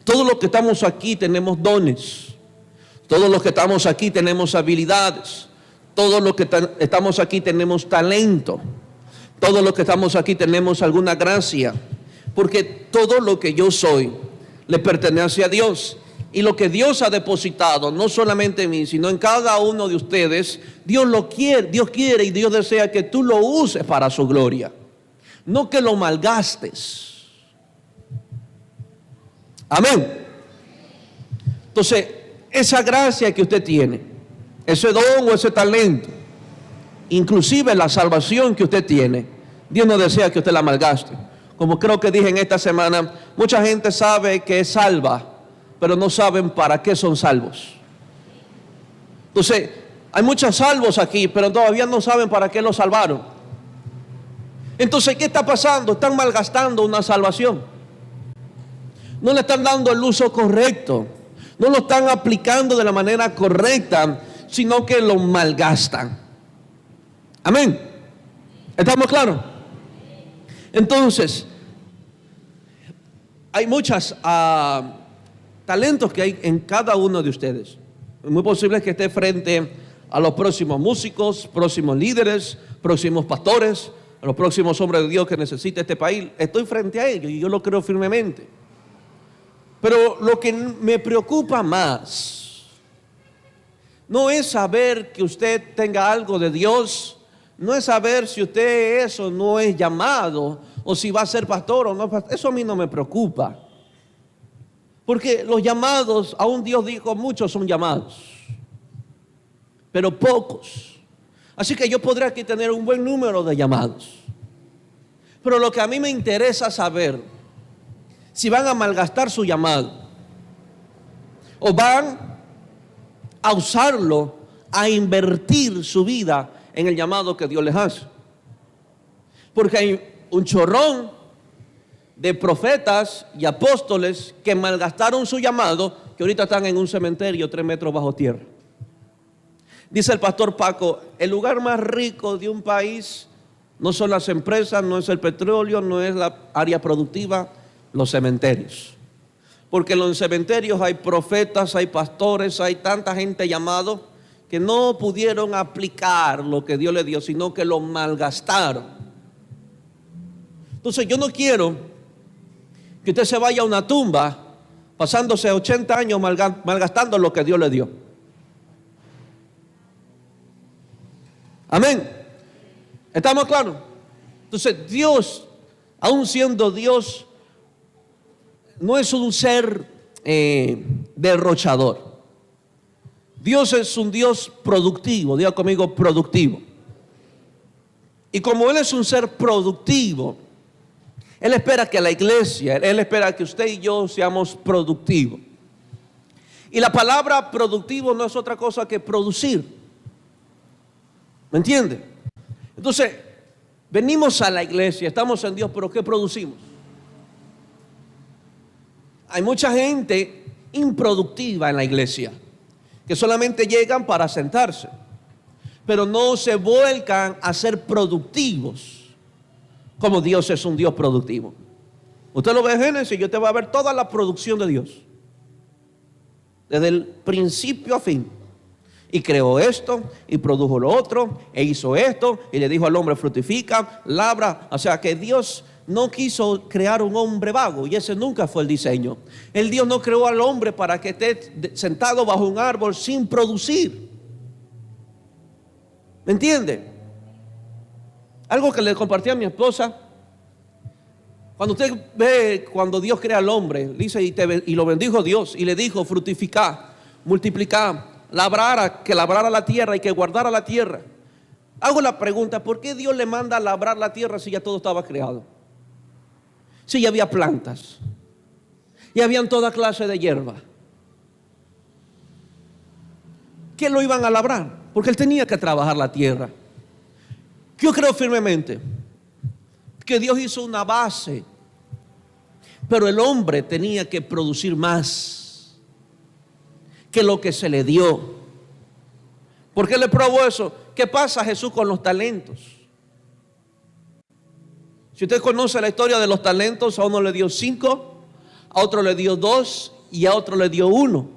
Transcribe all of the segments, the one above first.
Todos los que estamos aquí tenemos dones. Todos los que estamos aquí tenemos habilidades. Todos los que estamos aquí tenemos talento. Todos los que estamos aquí tenemos alguna gracia. Porque todo lo que yo soy le pertenece a Dios. Y lo que Dios ha depositado, no solamente en mí, sino en cada uno de ustedes, Dios quiere y Dios desea que tú lo uses para su gloria. No que lo malgastes. Amén. Entonces, esa gracia que usted tiene, ese don o ese talento, inclusive la salvación que usted tiene, Dios no desea que usted la malgaste. Como creo que dije en esta semana, mucha gente sabe que es salva, pero no saben para qué son salvos. Entonces, hay muchos salvos aquí, pero todavía no saben para qué los salvaron. Entonces, ¿qué está pasando? Están malgastando una salvación. No le están dando el uso correcto. No lo están aplicando de la manera correcta, sino que lo malgastan. Amén. ¿Estamos claros? Entonces, hay muchos talentos que hay en cada uno de ustedes. Es muy posible que esté frente a los próximos músicos, próximos líderes, próximos pastores, a los próximos hombres de Dios que necesita este país. Estoy frente a ellos y yo lo creo firmemente. Pero lo que me preocupa más no es saber que usted tenga algo de Dios, no es saber si usted es o no es llamado, o si va a ser pastor o no. Eso a mí no me preocupa. Porque los llamados, aún Dios dijo, muchos son llamados, pero pocos. Así que yo podría aquí tener un buen número de llamados. Pero lo que a mí me interesa saber, si van a malgastar su llamado, o van a usarlo, a invertir su vida en el llamado que Dios les hace. Porque hay un chorrón de profetas y apóstoles que malgastaron su llamado, que ahorita están en un cementerio 3 metros bajo tierra. Dice el pastor Paco, el lugar más rico de un país no son las empresas, no es el petróleo, no es la área productiva, los cementerios. Porque en los cementerios hay profetas, hay pastores, hay tanta gente llamado que no pudieron aplicar lo que Dios les dio, sino que lo malgastaron. Entonces yo no quiero que usted se vaya a una tumba pasándose 80 años malgastando lo que Dios le dio. Amén. ¿Estamos claros? Entonces Dios, aun siendo Dios, no es un ser derrochador. Dios es un Dios productivo. Diga conmigo, productivo. Y como Él es un ser productivo, Él espera que la iglesia, Él espera que usted y yo seamos productivos. Y la palabra productivo no es otra cosa que producir. ¿Me entiende? Entonces, venimos a la iglesia, estamos en Dios, pero ¿qué producimos? Hay mucha gente improductiva en la iglesia, que solamente llegan para sentarse, pero no se vuelcan a ser productivos, como Dios es un Dios productivo. Usted lo ve en Génesis y usted va a ver toda la producción de Dios, desde el principio a fin. Y creó esto, y produjo lo otro, e hizo esto, y le dijo al hombre, fructifica, labra. O sea que Dios no quiso crear un hombre vago, y ese nunca fue el diseño. El Dios no creó al hombre para que esté sentado bajo un árbol sin producir. ¿Me entiende? Algo que le compartí a mi esposa. Cuando usted ve, cuando Dios crea al hombre, dice, y lo bendijo Dios, y le dijo, fructificar, multiplicar, que labrara la tierra y que guardara la tierra. Hago la pregunta, ¿por qué Dios le manda a labrar la tierra si ya todo estaba creado? Si ya había plantas, ya habían toda clase de hierba. ¿Qué lo iban a labrar? Porque Él tenía que trabajar la tierra. Yo creo firmemente que Dios hizo una base, pero el hombre tenía que producir más que lo que se le dio. ¿Por qué le probó eso? ¿Qué pasa Jesús con los talentos? Si usted conoce la historia de los talentos, a uno le dio 5, a otro le dio 2 y a otro le dio 1.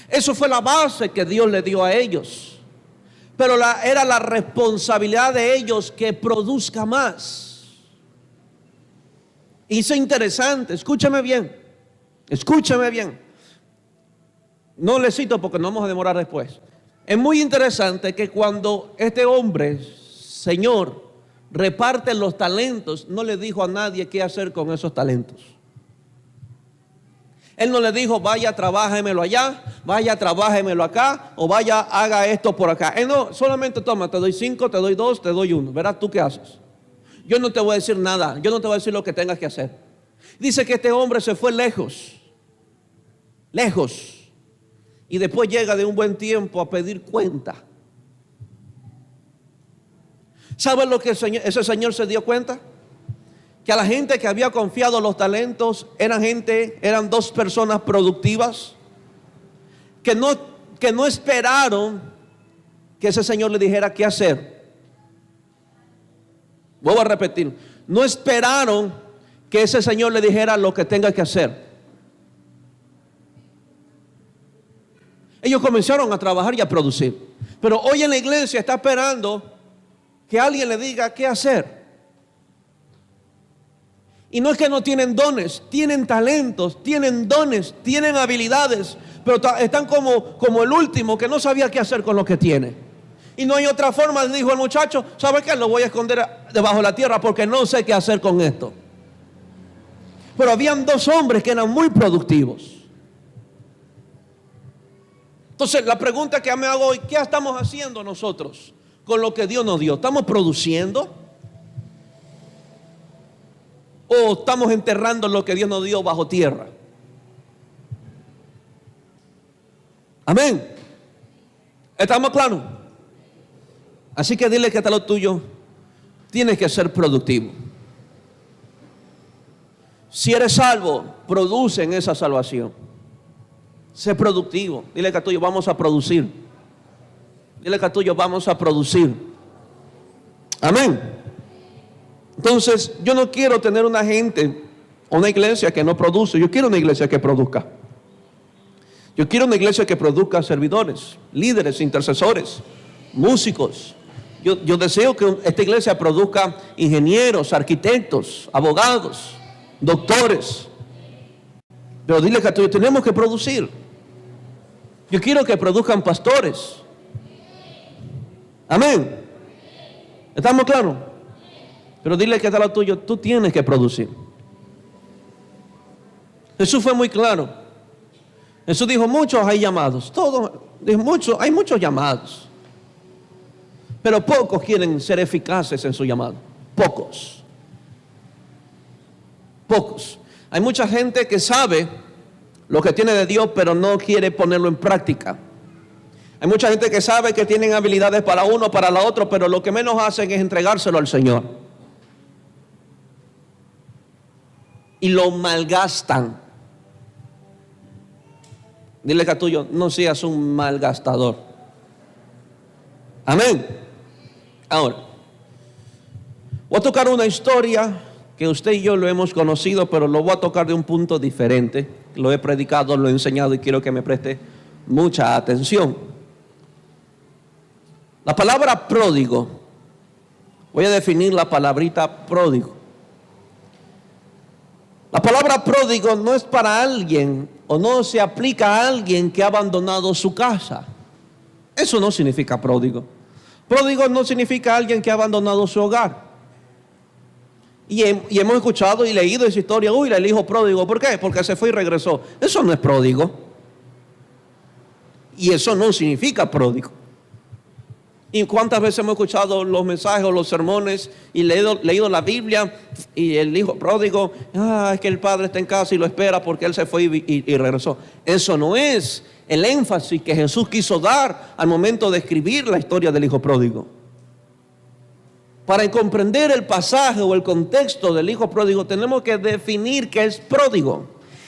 Eso fue la base que Dios le dio a ellos. Pero era la responsabilidad de ellos que produzca más. Y es interesante, escúchame bien. No le cito porque no vamos a demorar después. Es muy interesante que cuando este hombre, Señor, reparte los talentos, no le dijo a nadie qué hacer con esos talentos. Él no le dijo, vaya, trabájemelo allá, vaya, trabájemelo acá, o vaya, haga esto por acá. Él no, solamente toma, te doy 5, te doy 2, te doy 1. Verás tú qué haces. Yo no te voy a decir nada, yo no te voy a decir lo que tengas que hacer. Dice que este hombre se fue lejos. Y después llega de un buen tiempo a pedir cuenta. ¿Saben lo que ese señor se dio cuenta? Que a la gente que había confiado los talentos eran 2 personas productivas que no esperaron que ese señor le dijera qué hacer. Vuelvo a repetir, no esperaron que ese señor le dijera lo que tenga que hacer. Ellos comenzaron a trabajar y a producir, pero hoy en la iglesia está esperando que alguien le diga qué hacer. Y no es que no tienen dones, tienen talentos, tienen dones, tienen habilidades, pero están como el último que no sabía qué hacer con lo que tiene. Y no hay otra forma, dijo el muchacho, ¿sabe qué? Lo voy a esconder debajo de la tierra porque no sé qué hacer con esto. Pero habían 2 hombres que eran muy productivos. Entonces la pregunta que me hago hoy, ¿qué estamos haciendo nosotros con lo que Dios nos dio? ¿Estamos produciendo? ¿O estamos enterrando lo que Dios nos dio bajo tierra? Amén. ¿Estamos claros? Así que dile que está lo tuyo. Tienes que ser productivo. Si eres salvo, produce en esa salvación. Sé productivo. Dile que a tuyo, vamos a producir. Dile que a tuyo, vamos a producir. Amén. Entonces, yo no quiero tener una iglesia que no produce. Yo quiero una iglesia que produzca. Yo quiero una iglesia que produzca servidores, líderes, intercesores, músicos. Yo deseo que esta iglesia produzca ingenieros, arquitectos, abogados, doctores. Pero dile que tenemos que producir. Yo quiero que produzcan pastores. Amén. ¿Estamos claros? Pero dile que está lo tuyo, tú tienes que producir. Jesús fue muy claro. Jesús dijo, muchos hay llamados. Hay muchos llamados. Pero pocos quieren ser eficaces en su llamado. Pocos. Hay mucha gente que sabe lo que tiene de Dios, pero no quiere ponerlo en práctica. Hay mucha gente que sabe que tienen habilidades para uno, para la otra, pero lo que menos hacen es entregárselo al Señor. Y lo malgastan. Dile que a tuyo, no seas un malgastador. Amén. Ahora, voy a tocar una historia que usted y yo lo hemos conocido, pero lo voy a tocar de un punto diferente. Lo he predicado, lo he enseñado y quiero que me preste mucha atención. La palabra pródigo, voy a definir la palabrita pródigo. La palabra pródigo no es para alguien o no se aplica a alguien que ha abandonado su casa. Eso no significa pródigo. Pródigo no significa alguien que ha abandonado su hogar. Y hemos escuchado y leído esa historia. Uy, el hijo pródigo. ¿Por qué? Porque se fue y regresó. Eso no es pródigo. Y eso no significa pródigo. ¿Y cuántas veces hemos escuchado los mensajes o los sermones y leído la Biblia y el hijo pródigo, es que el padre está en casa y lo espera porque él se fue y regresó? Eso no es el énfasis que Jesús quiso dar al momento de escribir la historia del hijo pródigo. Para comprender el pasaje o el contexto del hijo pródigo tenemos que definir qué es pródigo.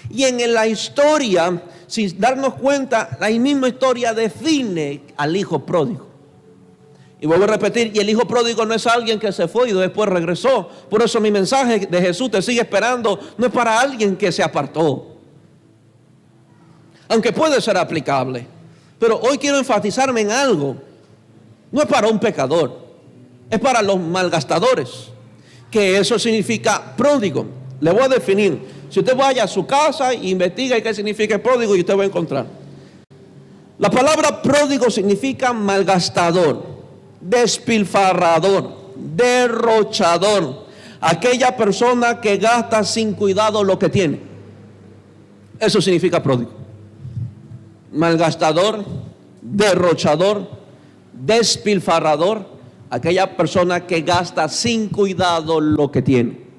Y en la historia, sin darnos cuenta, la misma historia define al hijo pródigo. Y vuelvo a repetir, y el hijo pródigo no es alguien que se fue y después regresó. Por eso mi mensaje de Jesús te sigue esperando, no es para alguien que se apartó. Aunque puede ser aplicable. Pero hoy quiero enfatizarme en algo. No es para un pecador, es para los malgastadores. Que eso significa pródigo. Le voy a definir. Si usted vaya a su casa e investiga qué significa pródigo, y usted va a encontrar. La palabra pródigo significa malgastador, despilfarrador, derrochador. Aquella persona que gasta sin cuidado lo que tiene. Eso significa pródigo. Malgastador, derrochador, despilfarrador. Aquella persona que gasta sin cuidado lo que tiene.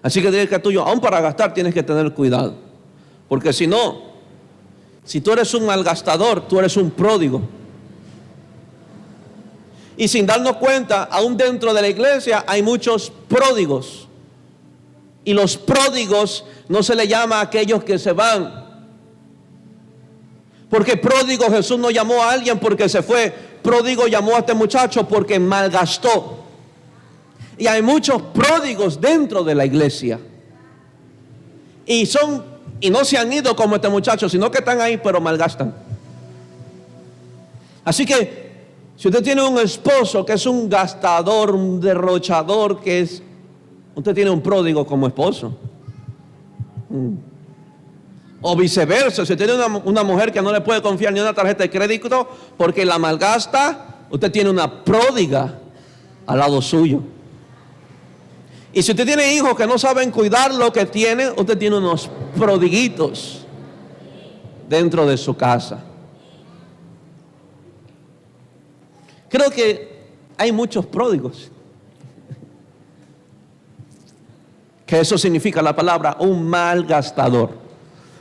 Así que dile que tuyo, aún para gastar tienes que tener cuidado. Porque si no, si tú eres un malgastador, tú eres un pródigo. Y sin darnos cuenta, aún dentro de la iglesia hay muchos pródigos. Y los pródigos no se le llama a aquellos que se van. Porque pródigo Jesús no llamó a alguien porque se fue. Pródigo llamó a este muchacho porque malgastó. Y hay muchos pródigos dentro de la iglesia. Y no se han ido como este muchacho, sino que están ahí pero malgastan. Así que si usted tiene un esposo que es un gastador, un derrochador, usted tiene un pródigo como esposo. O viceversa, si tiene una mujer que no le puede confiar ni una tarjeta de crédito porque la malgasta, usted tiene una pródiga al lado suyo. Y si usted tiene hijos que no saben cuidar lo que tiene, usted tiene unos prodiguitos dentro de su casa. Creo que hay muchos pródigos. Que eso significa la palabra un malgastador,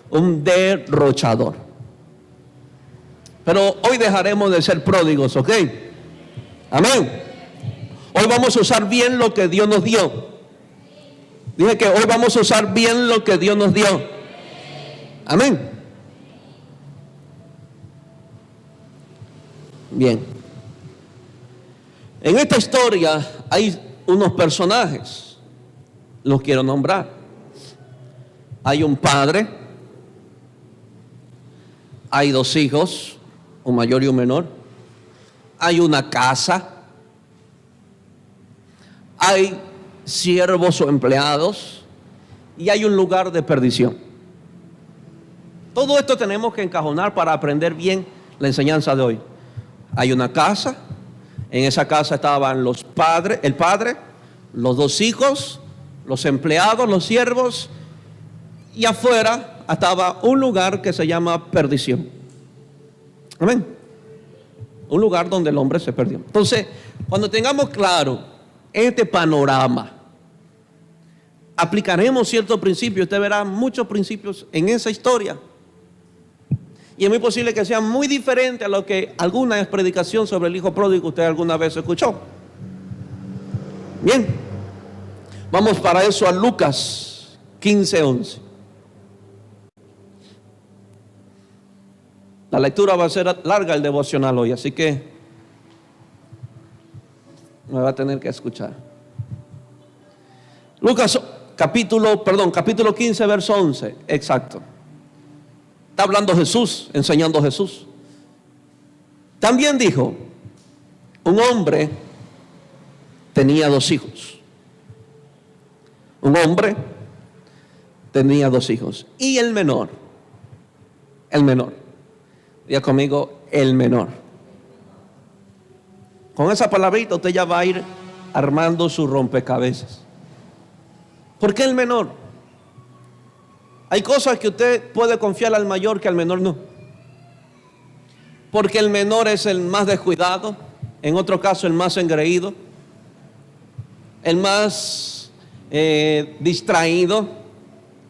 un derrochador. Pero hoy dejaremos de ser pródigos, ¿ok? Amén. Hoy vamos a usar bien lo que Dios nos dio. Dije que hoy vamos a usar bien lo que Dios nos dio. Amén. Bien. En esta historia hay unos personajes. Los quiero nombrar. Hay un padre. Hay dos hijos, un mayor y un menor. Hay una casa. Hay siervos o empleados. Y hay un lugar de perdición. Todo esto tenemos que encajonar para aprender bien la enseñanza de hoy. Hay una casa. En esa casa estaban el padre, los dos hijos, los empleados, los siervos. Y afuera estaba un lugar que se llama perdición. Amén. Un lugar donde el hombre se perdió. Entonces, cuando tengamos claro este panorama, aplicaremos ciertos principios. Usted verá muchos principios en esa historia. Y es muy posible que sea muy diferente a lo que alguna predicación sobre el hijo pródigo usted alguna vez escuchó. Bien. Vamos para eso a Lucas 15:11. La lectura va a ser larga, el devocional hoy, así que me va a tener que escuchar. Lucas capítulo 15, verso 11, exacto. Está hablando Jesús, enseñando Jesús. También dijo, un hombre tenía dos hijos. Un hombre tenía dos hijos. Y el menor, diga conmigo, el menor. Con esa palabrita usted ya va a ir armando su rompecabezas. ¿Por qué el menor? Hay cosas que usted puede confiar al mayor que al menor no. Porque el menor es el más descuidado, en otro caso el más engreído, el más distraído.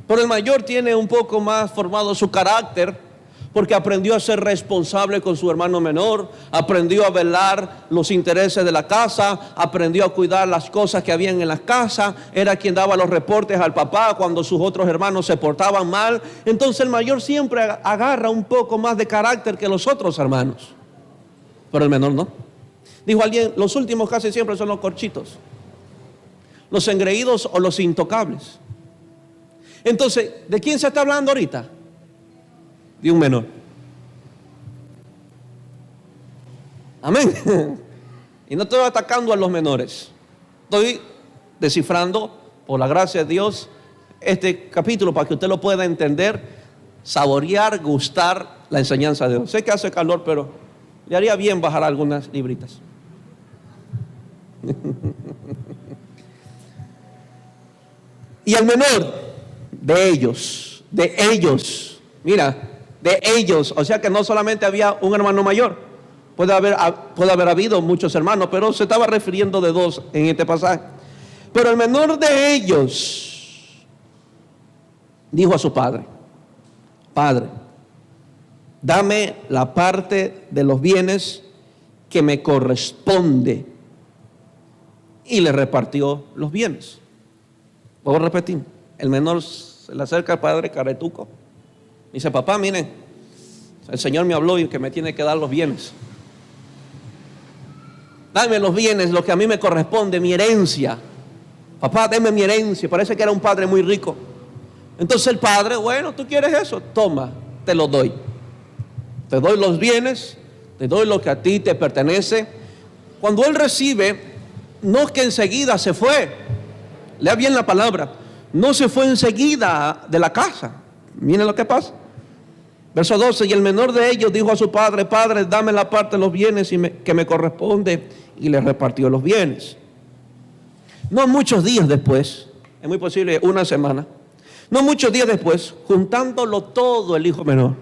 Pero el mayor tiene un poco más formado su carácter, porque aprendió a ser responsable con su hermano menor, aprendió a velar los intereses de la casa, aprendió a cuidar las cosas que habían en la casa, era quien daba los reportes al papá cuando sus otros hermanos se portaban mal. Entonces el mayor siempre agarra un poco más de carácter que los otros hermanos. pero el menor no. Dijo alguien, los últimos casi siempre son los corchitos, los engreídos o los intocables. Entonces, ¿de quién se está hablando ahorita? De un menor. Amén. Y no estoy atacando a los menores. Estoy descifrando, por la gracia de Dios, este capítulo para que usted lo pueda entender, saborear, gustar la enseñanza de Dios. Sé que hace calor, pero le haría bien bajar algunas libritas. Y el menor de ellos, mira, de ellos, o sea que no solamente había un hermano mayor, puede haber habido muchos hermanos, pero se estaba refiriendo de dos en este pasaje. Pero el menor de ellos dijo a su padre: Padre, dame la parte de los bienes que me corresponde. Y le repartió los bienes. Voy a repetir. El menor se le acerca al padre caretuco. Dice: papá, miren, el Señor me habló y que me tiene que dar los bienes. Dame los bienes, lo que a mí me corresponde, mi herencia. Papá, deme mi herencia. Parece que era un padre muy rico. Entonces el padre: bueno, ¿tú quieres eso? Toma, te lo doy. Te doy los bienes, te doy lo que a ti te pertenece. Cuando él recibe, no es que enseguida se fue. Lea bien la palabra. No se fue enseguida de la casa. Miren lo que pasa. Verso 12: y el menor de ellos dijo a su padre: Padre, dame la parte de los bienes que me corresponde. Y le repartió los bienes. No muchos días después, es muy posible una semana, no muchos días después, juntándolo todo el hijo menor,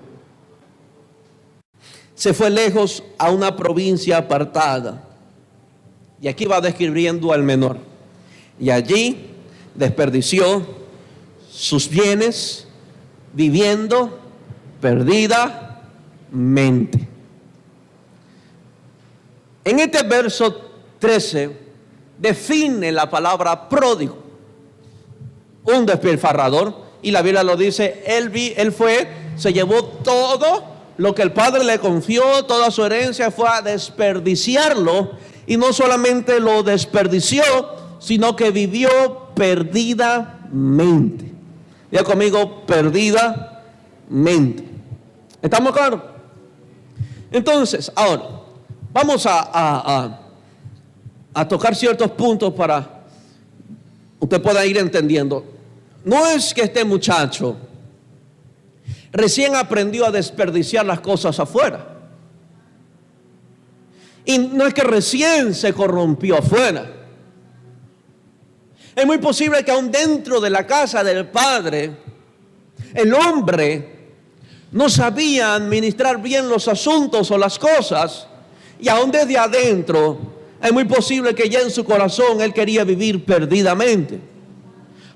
se fue lejos a una provincia apartada. Y aquí va describiendo al menor. Y allí desperdició sus bienes viviendo perdidamente. En este verso 13 define la palabra pródigo, un despilfarrador, y la Biblia lo dice. Él fue, se llevó todo lo que el padre le confió, toda su herencia, fue a desperdiciarlo, y no solamente lo desperdició, sino que vivió perdidamente. Diga conmigo: perdidamente. ¿Estamos claros? Entonces, ahora vamos a tocar ciertos puntos para usted pueda ir entendiendo. No es que este muchacho recién aprendió a desperdiciar las cosas afuera, y no es que recién se corrompió afuera. Es muy posible que aún dentro de la casa del padre, el hombre no sabía administrar bien los asuntos o las cosas, y aún desde adentro es muy posible que ya en su corazón él quería vivir perdidamente.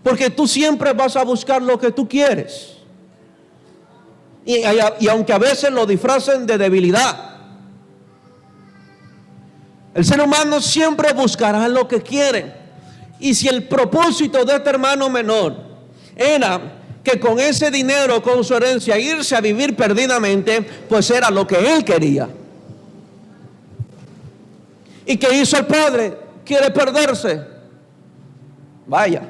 Porque tú siempre vas a buscar lo que tú quieres. Y aunque a veces lo disfracen de debilidad, el ser humano siempre buscará lo que quiere. Y si el propósito de este hermano menor era que con ese dinero, con su herencia, irse a vivir perdidamente, pues era lo que él quería. ¿Y qué hizo el padre? ¿Quiere perderse? Vaya.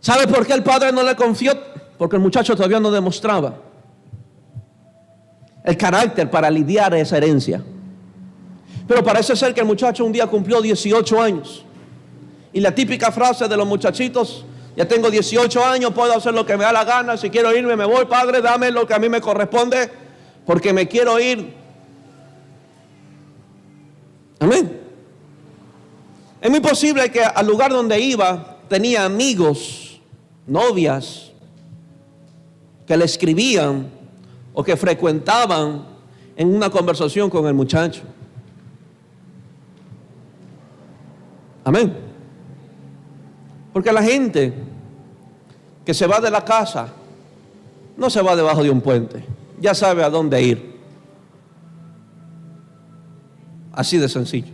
¿Sabe por qué el padre no le confió? Porque el muchacho todavía no demostraba el carácter para lidiar esa herencia. Pero parece ser que el muchacho un día cumplió 18 años. Y la típica frase de los muchachitos: ya tengo 18 años, puedo hacer lo que me da la gana. Si quiero irme, me voy. Padre, dame lo que a mí me corresponde, porque me quiero ir. Amén. Es muy posible que al lugar donde iba tenía amigos, novias, que le escribían o que frecuentaban en una conversación con el muchacho. Amén. Porque la gente que se va de la casa no se va debajo de un puente, ya sabe a dónde ir. Así de sencillo.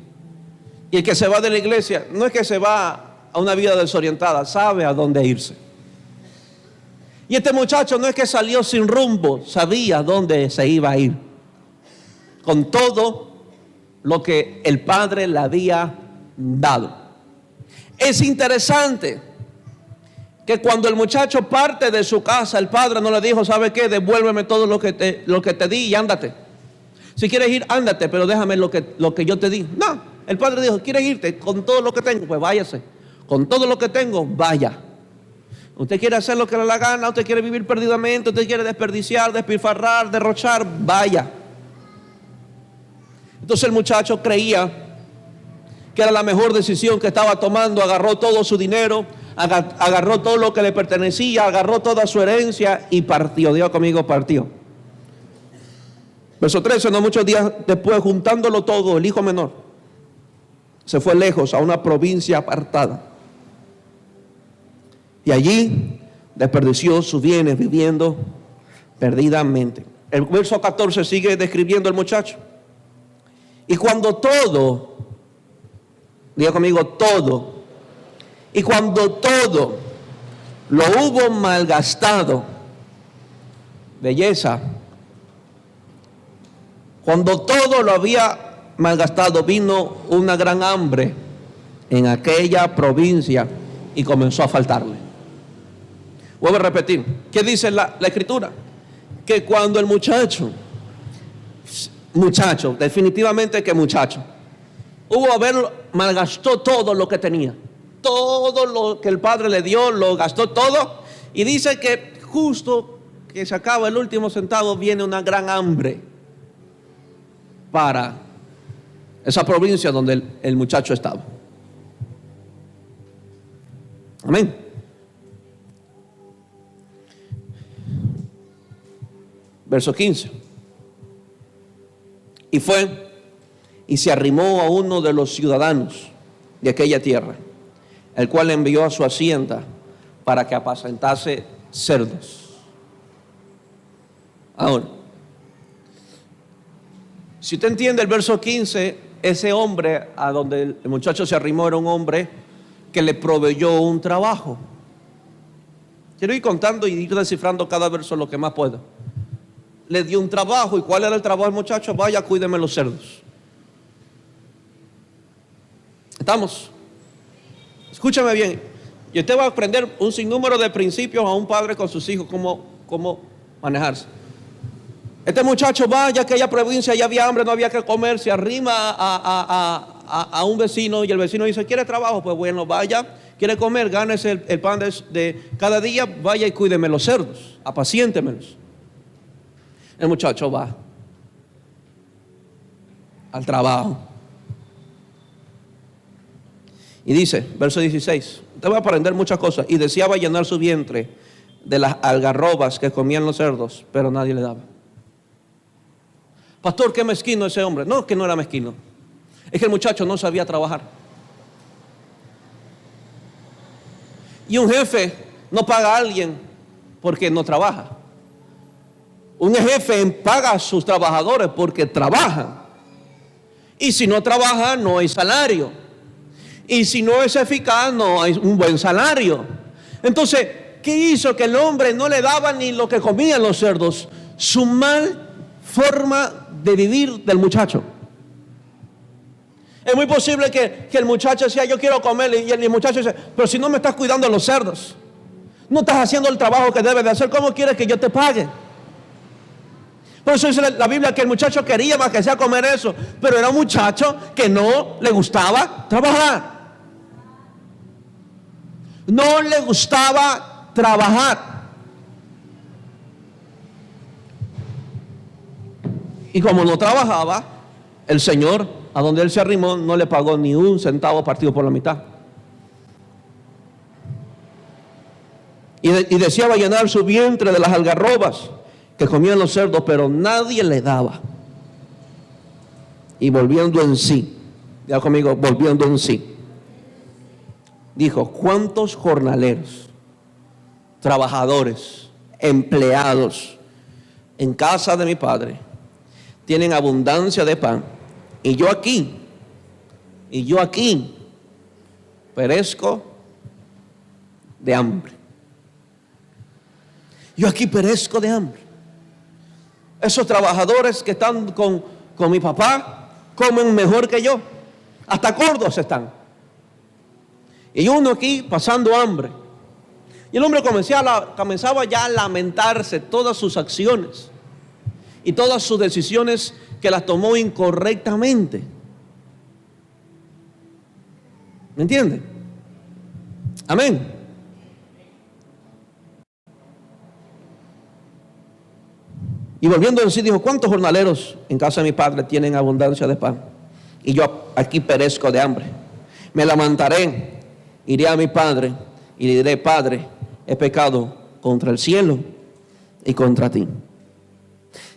Y el que se va de la iglesia no es que se va a una vida desorientada, sabe a dónde irse. Y este muchacho no es que salió sin rumbo, sabía dónde se iba a ir, con todo lo que el padre le había dado. Es interesante que cuando el muchacho parte de su casa, el padre no le dijo: ¿sabe qué? Devuélveme todo lo que te di y ándate. Si quieres ir, ándate, pero déjame lo que yo te di. No, el padre dijo: ¿quieres irte con todo lo que tengo? Pues váyase. Con todo lo que tengo, vaya. Usted quiere hacer lo que le da la gana, usted quiere vivir perdidamente, usted quiere desperdiciar, despilfarrar, derrochar, vaya. Entonces el muchacho creía que era la mejor decisión que estaba tomando. Agarró todo su dinero, agarró todo lo que le pertenecía, agarró toda su herencia y partió. Dios conmigo, partió. Verso 13, no muchos días después, juntándolo todo, el hijo menor se fue lejos a una provincia apartada. Y allí desperdició sus bienes viviendo perdidamente. El verso 14 sigue describiendo el muchacho. Y cuando todo, diga conmigo, todo, y cuando todo lo hubo malgastado, belleza, cuando todo lo había malgastado, vino una gran hambre en aquella provincia y comenzó a faltarle. Vuelvo a repetir, ¿qué dice la escritura? Que cuando el muchacho, definitivamente que muchacho, malgastó todo lo que tenía, todo lo que el padre le dio, lo gastó todo, y dice que justo que se acaba el último centavo, viene una gran hambre para esa provincia donde el muchacho estaba. Amén. Verso 15. Y fue y se arrimó a uno de los ciudadanos de aquella tierra, el cual envió a su hacienda para que apacentase cerdos. Ahora, si usted entiende el verso 15, ese hombre a donde el muchacho se arrimó era un hombre que le proveyó un trabajo. Quiero ir contando y ir descifrando cada verso lo que más pueda. Le dio un trabajo. ¿Y cuál era el trabajo del muchacho? Vaya, cuídeme los cerdos. ¿Estamos? Escúchame bien. Y usted va a aprender un sinnúmero de principios a un padre con sus hijos, cómo manejarse. Este muchacho va, ya que aquella provincia ya había hambre, no había que comer, se arrima a un vecino y el vecino dice: ¿quiere trabajo? Pues bueno, vaya, quiere comer, gánese el pan de cada día, vaya y cuídeme los cerdos, apaciéntemelos. El muchacho va al trabajo. Y dice, verso 16, usted va a aprender muchas cosas. Y deseaba llenar su vientre de las algarrobas que comían los cerdos, pero nadie le daba. Pastor, qué mezquino ese hombre. No, que no era mezquino. Es que el muchacho no sabía trabajar. Y un jefe no paga a alguien porque no trabaja. Un jefe paga a sus trabajadores porque trabajan. Y si no trabaja, no hay salario. Y si no es eficaz, no hay un buen salario. Entonces, ¿qué hizo? Que el hombre no le daba ni lo que comían los cerdos. Su mal forma de vivir del muchacho. Es muy posible que el muchacho decía: yo quiero comer, y el muchacho dice: pero si no me estás cuidando los cerdos, no estás haciendo el trabajo que debes de hacer, ¿cómo quieres que yo te pague? Por eso dice la Biblia que el muchacho quería más que sea comer eso, pero era un muchacho que no le gustaba trabajar. No le gustaba trabajar. Y como no trabajaba, el Señor, a donde él se arrimó, no le pagó ni un centavo partido por la mitad. Y deseaba llenar su vientre de las algarrobas que comían los cerdos, pero nadie le daba. Y volviendo en sí, ya conmigo, volviendo en sí, dijo: ¿cuántos jornaleros, trabajadores, empleados en casa de mi padre tienen abundancia de pan, y yo aquí perezco de hambre? Yo aquí perezco de hambre. Esos trabajadores que están con mi papá comen mejor que yo. Hasta gordos están. Y uno aquí pasando hambre. Y el hombre comenzaba ya a lamentarse todas sus acciones y todas sus decisiones que las tomó incorrectamente. ¿Me entiende? Amén. Y volviendo a decir, dijo: ¿cuántos jornaleros en casa de mi padre tienen abundancia de pan? Y yo aquí perezco de hambre. Me levantaré, iré a mi padre y le diré: Padre, he pecado contra el cielo y contra ti.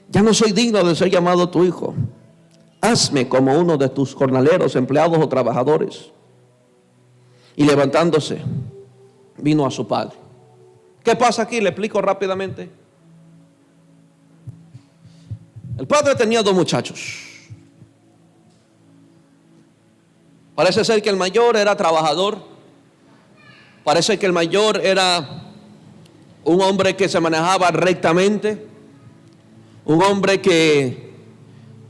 Ya no soy digno de ser llamado tu hijo. Hazme como uno de tus jornaleros, empleados o trabajadores. Y levantándose, vino a su padre. ¿Qué pasa aquí? Le explico rápidamente. El padre tenía 2 muchachos. Parece ser que el mayor era trabajador. Parece que el mayor era un hombre que se manejaba rectamente. Un hombre que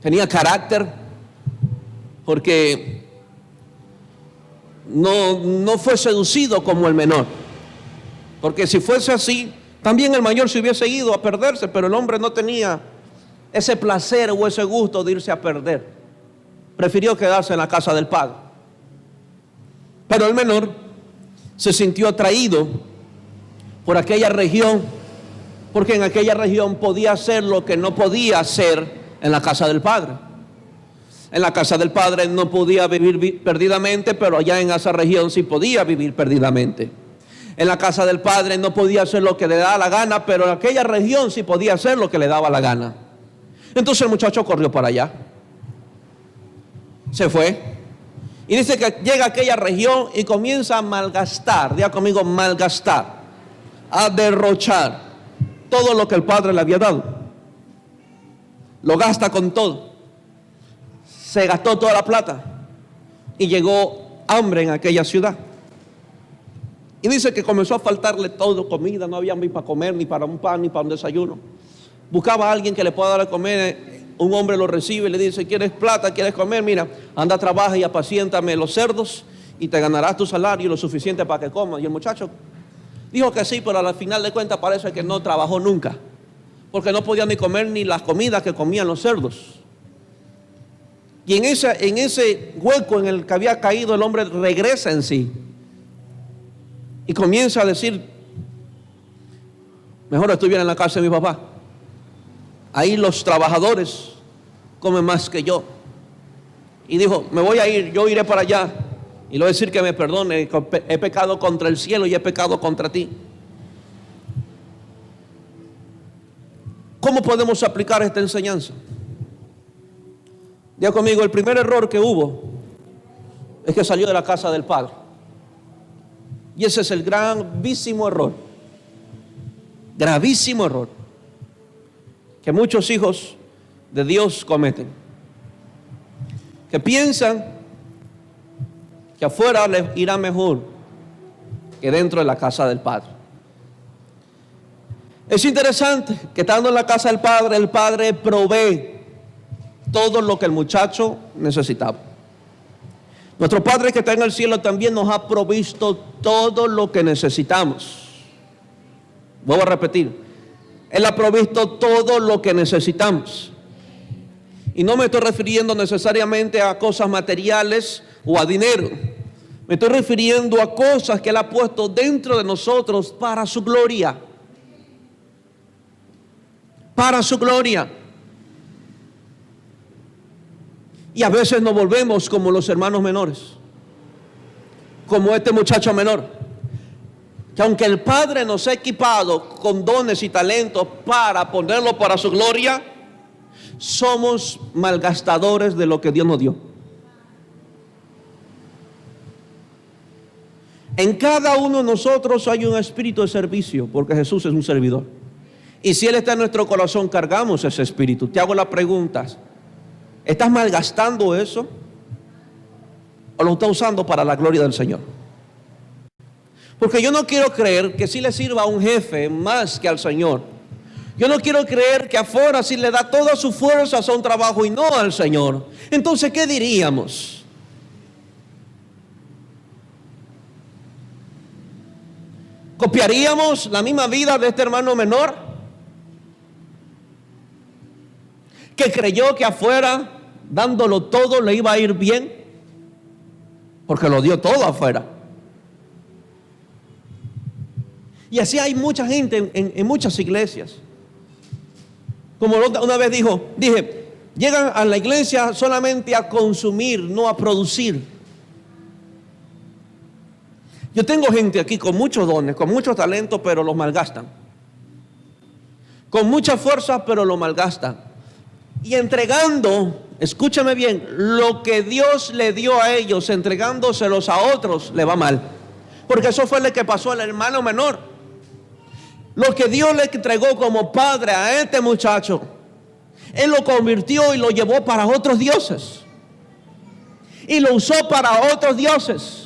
tenía carácter. Porque no fue seducido como el menor. Porque si fuese así, también el mayor se hubiese ido a perderse. Pero el hombre no tenía ese placer o ese gusto de irse a perder. Prefirió quedarse en la casa del padre. Pero el menor se sintió atraído por aquella región, porque en aquella región podía hacer lo que no podía hacer en la casa del padre. En la casa del padre no podía vivir perdidamente, pero allá en esa región sí podía vivir perdidamente. En la casa del padre no podía hacer lo que le daba la gana, pero en aquella región sí podía hacer lo que le daba la gana. Entonces el muchacho corrió para allá. Se fue. Y dice que llega a aquella región y comienza a malgastar. Diga conmigo: malgastar. A derrochar todo lo que el padre le había dado. Lo gasta con todo. Se gastó toda la plata. Y llegó hambre en aquella ciudad. Y dice que comenzó a faltarle todo: comida, no había ni para comer, ni para un pan, ni para un desayuno. Buscaba a alguien que le pueda dar a comer. Un hombre lo recibe y le dice: ¿quieres plata? ¿Quieres comer? Mira, anda, trabaja y apaciéntame los cerdos y te ganarás tu salario lo suficiente para que comas. Y el muchacho dijo que sí, pero al final de cuentas parece que no trabajó nunca, porque no podía ni comer ni las comidas que comían los cerdos. Y en ese hueco en el que había caído, el hombre regresa en sí y comienza a decir: mejor estuviera en la casa de mi papá. Ahí los trabajadores comen más que yo. Y dijo: me voy a ir, yo iré para allá y le voy a decir que me perdone, he pecado contra el cielo y he pecado contra ti. ¿Cómo podemos aplicar esta enseñanza? Diga conmigo: el primer error que hubo es que salió de la casa del padre. Y ese es el gravísimo error. Gravísimo error que muchos hijos de Dios cometen, que piensan que afuera les irá mejor que dentro de la casa del Padre. Es interesante que estando en la casa del Padre, el Padre provee todo lo que el muchacho necesitaba. Nuestro Padre que está en el cielo también nos ha provisto todo lo que necesitamos. Vuelvo a repetir: Él ha provisto todo lo que necesitamos. Y no me estoy refiriendo necesariamente a cosas materiales o a dinero. Me estoy refiriendo a cosas que Él ha puesto dentro de nosotros para su gloria. Para su gloria. Y a veces nos volvemos como los hermanos menores, como este muchacho menor, que aunque el Padre nos ha equipado con dones y talentos para ponerlo para su gloria, somos malgastadores de lo que Dios nos dio. En cada uno de nosotros hay un espíritu de servicio, porque Jesús es un servidor. Y si Él está en nuestro corazón, cargamos ese espíritu. Te hago la pregunta: ¿estás malgastando eso? ¿O lo estás usando para la gloria del Señor? Porque yo no quiero creer que sí le sirva a un jefe más que al Señor. Yo no quiero creer que afuera sí le da todas sus fuerzas a un trabajo y no al Señor. Entonces, ¿qué diríamos? ¿Copiaríamos la misma vida de este hermano menor? Que creyó que afuera, dándolo todo, le iba a ir bien. Porque lo dio todo afuera. Y así hay mucha gente en muchas iglesias. Como una vez dije, llegan a la iglesia solamente a consumir, no a producir. Yo tengo gente aquí con muchos dones, con muchos talentos, pero los malgastan. Con mucha fuerza, pero lo malgastan. Y entregando, escúchame bien, lo que Dios le dio a ellos, entregándoselos a otros, le va mal. Porque eso fue lo que pasó al hermano menor. Lo que Dios le entregó como padre a este muchacho, Él lo convirtió y lo llevó para otros dioses. Y lo usó para otros dioses.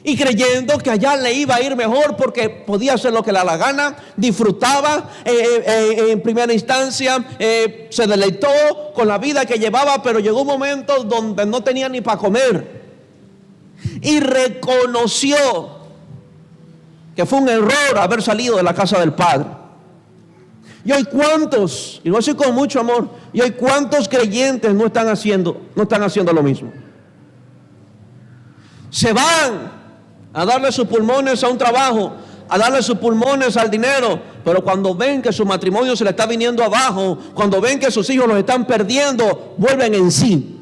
Y creyendo que allá le iba a ir mejor porque podía hacer lo que le da la gana, disfrutaba en primera instancia, se deleitó con la vida que llevaba, pero llegó un momento donde no tenía ni para comer. Y reconoció que fue un error haber salido de la casa del Padre. Y hoy cuántos, y lo hace con mucho amor, y hoy cuántos creyentes no están haciendo lo mismo. Se van a darle sus pulmones a un trabajo, a darle sus pulmones al dinero, pero cuando ven que su matrimonio se le está viniendo abajo, cuando ven que sus hijos los están perdiendo, vuelven en sí.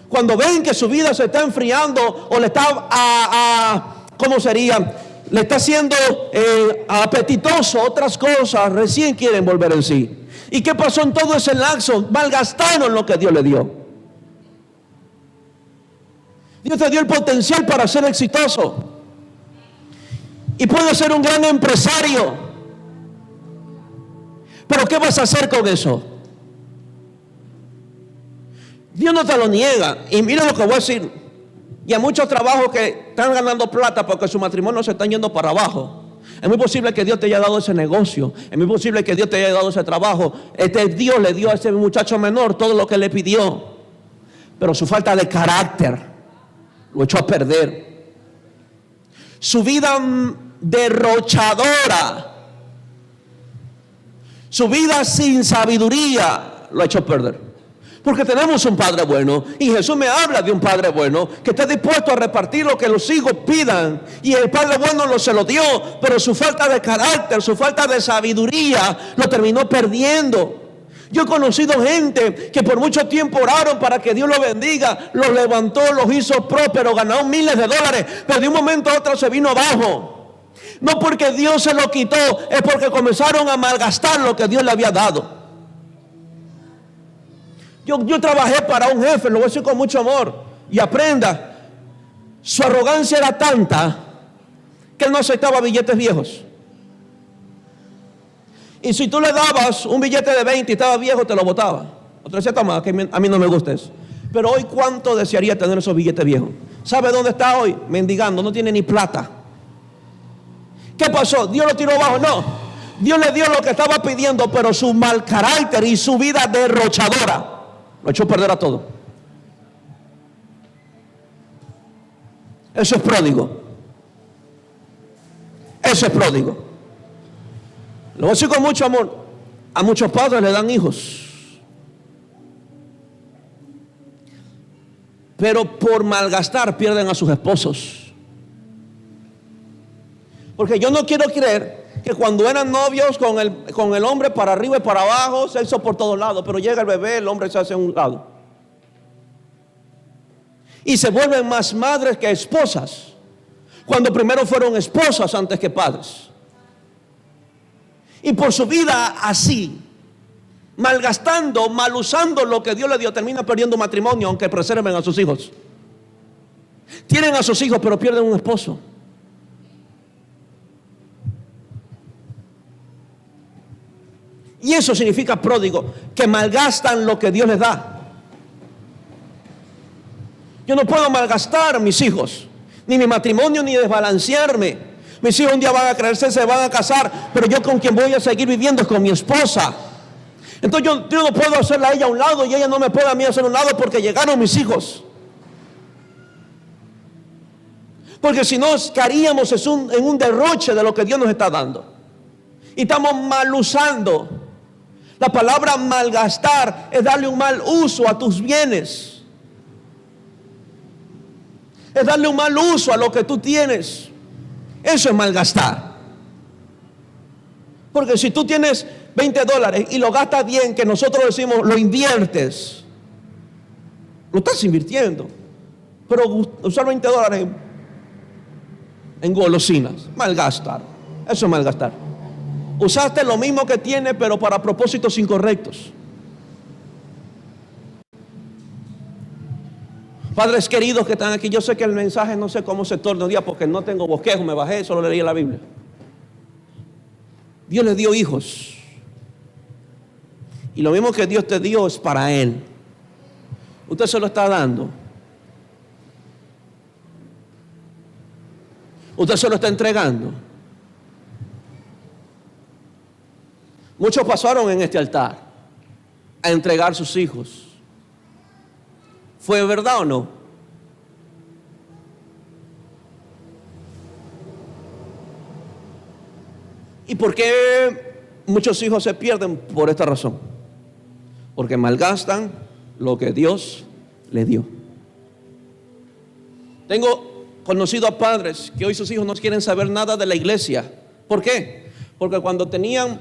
Cuando ven que su vida se está enfriando o le está, ¿cómo sería? Le está haciendo apetitoso otras cosas, recién quieren volver en sí. ¿Y qué pasó en todo ese lapso? Malgastaron lo que Dios le dio. Dios te dio el potencial para ser exitoso. Y puedes ser un gran empresario. Pero ¿qué vas a hacer con eso? Dios no te lo niega. Y mira lo que voy a decir. Y a muchos trabajos que están ganando plata porque su matrimonio se están yendo para abajo. Es muy posible que Dios te haya dado ese negocio. Es muy posible que Dios te haya dado ese trabajo. Dios le dio a ese muchacho menor todo lo que le pidió. Pero su falta de carácter lo echó a perder. Su vida derrochadora, su vida sin sabiduría lo echó a perder. Porque tenemos un Padre bueno. Y Jesús me habla de un Padre bueno que está dispuesto a repartir lo que los hijos pidan. Y el Padre bueno se lo dio. Pero su falta de carácter, su falta de sabiduría lo terminó perdiendo. Yo he conocido gente que por mucho tiempo oraron para que Dios los bendiga. Los levantó, los hizo prósperos, ganaron miles de dólares. Pero de un momento a otro se vino abajo. No porque Dios se lo quitó, es porque comenzaron a malgastar lo que Dios le había dado. Yo trabajé para un jefe, lo voy a decir con mucho amor, y aprenda, su arrogancia era tanta que él no aceptaba billetes viejos. Y si tú le dabas un billete de 20 y estaba viejo, te lo botaba. Otro decía, toma, que a mí no me gusta eso. Pero hoy, ¿cuánto desearía tener esos billetes viejos? ¿Sabe dónde está hoy? Mendigando, no tiene ni plata. ¿Qué pasó? ¿Dios lo tiró abajo? No. Dios le dio lo que estaba pidiendo, pero su mal carácter y su vida derrochadora lo echó a perder a todo. Eso es pródigo. Eso es pródigo. Lo voy a decir con mucho amor. A muchos padres le dan hijos, pero por malgastar pierden a sus esposos. Porque yo no quiero creer que cuando eran novios con el hombre para arriba y para abajo, sexo por todos lados, pero llega el bebé, el hombre se hace a un lado. Y se vuelven más madres que esposas, cuando primero fueron esposas antes que padres. Y por su vida así, malgastando, mal usando lo que Dios le dio, termina perdiendo matrimonio, aunque preserven a sus hijos. Tienen a sus hijos, pero pierden un esposo. Y eso significa pródigo, que malgastan lo que Dios les da. Yo no puedo malgastar mis hijos, ni mi matrimonio, ni desbalancearme. Mis hijos un día van a crecer, se van a casar, pero yo con quien voy a seguir viviendo es con mi esposa. Entonces yo no puedo hacerla a ella a un lado y ella no me puede a mí hacer a un lado porque llegaron mis hijos. Porque si no, caeríamos en un derroche de lo que Dios nos está dando. Y estamos mal usando. La palabra malgastar es darle un mal uso a tus bienes. Es darle un mal uso a lo que tú tienes. Eso es malgastar. Porque si tú tienes $20 y lo gastas bien, que nosotros decimos lo inviertes, lo estás invirtiendo. Pero usar $20 en golosinas, malgastar. Eso es malgastar. Usaste lo mismo que tienes, pero para propósitos incorrectos. Padres queridos que están aquí, yo sé que el mensaje no sé cómo se torna un día porque no tengo bosquejo, me bajé, solo leí la Biblia. Dios les dio hijos. Y lo mismo que Dios te dio es para Él. Usted se lo está dando. Usted se lo está entregando. Muchos pasaron en este altar a entregar sus hijos. ¿Fue verdad o no? ¿Y por qué muchos hijos se pierden? Por esta razón. Porque malgastan lo que Dios les dio. Tengo conocido a padres que hoy sus hijos no quieren saber nada de la iglesia. ¿Por qué? Porque cuando tenían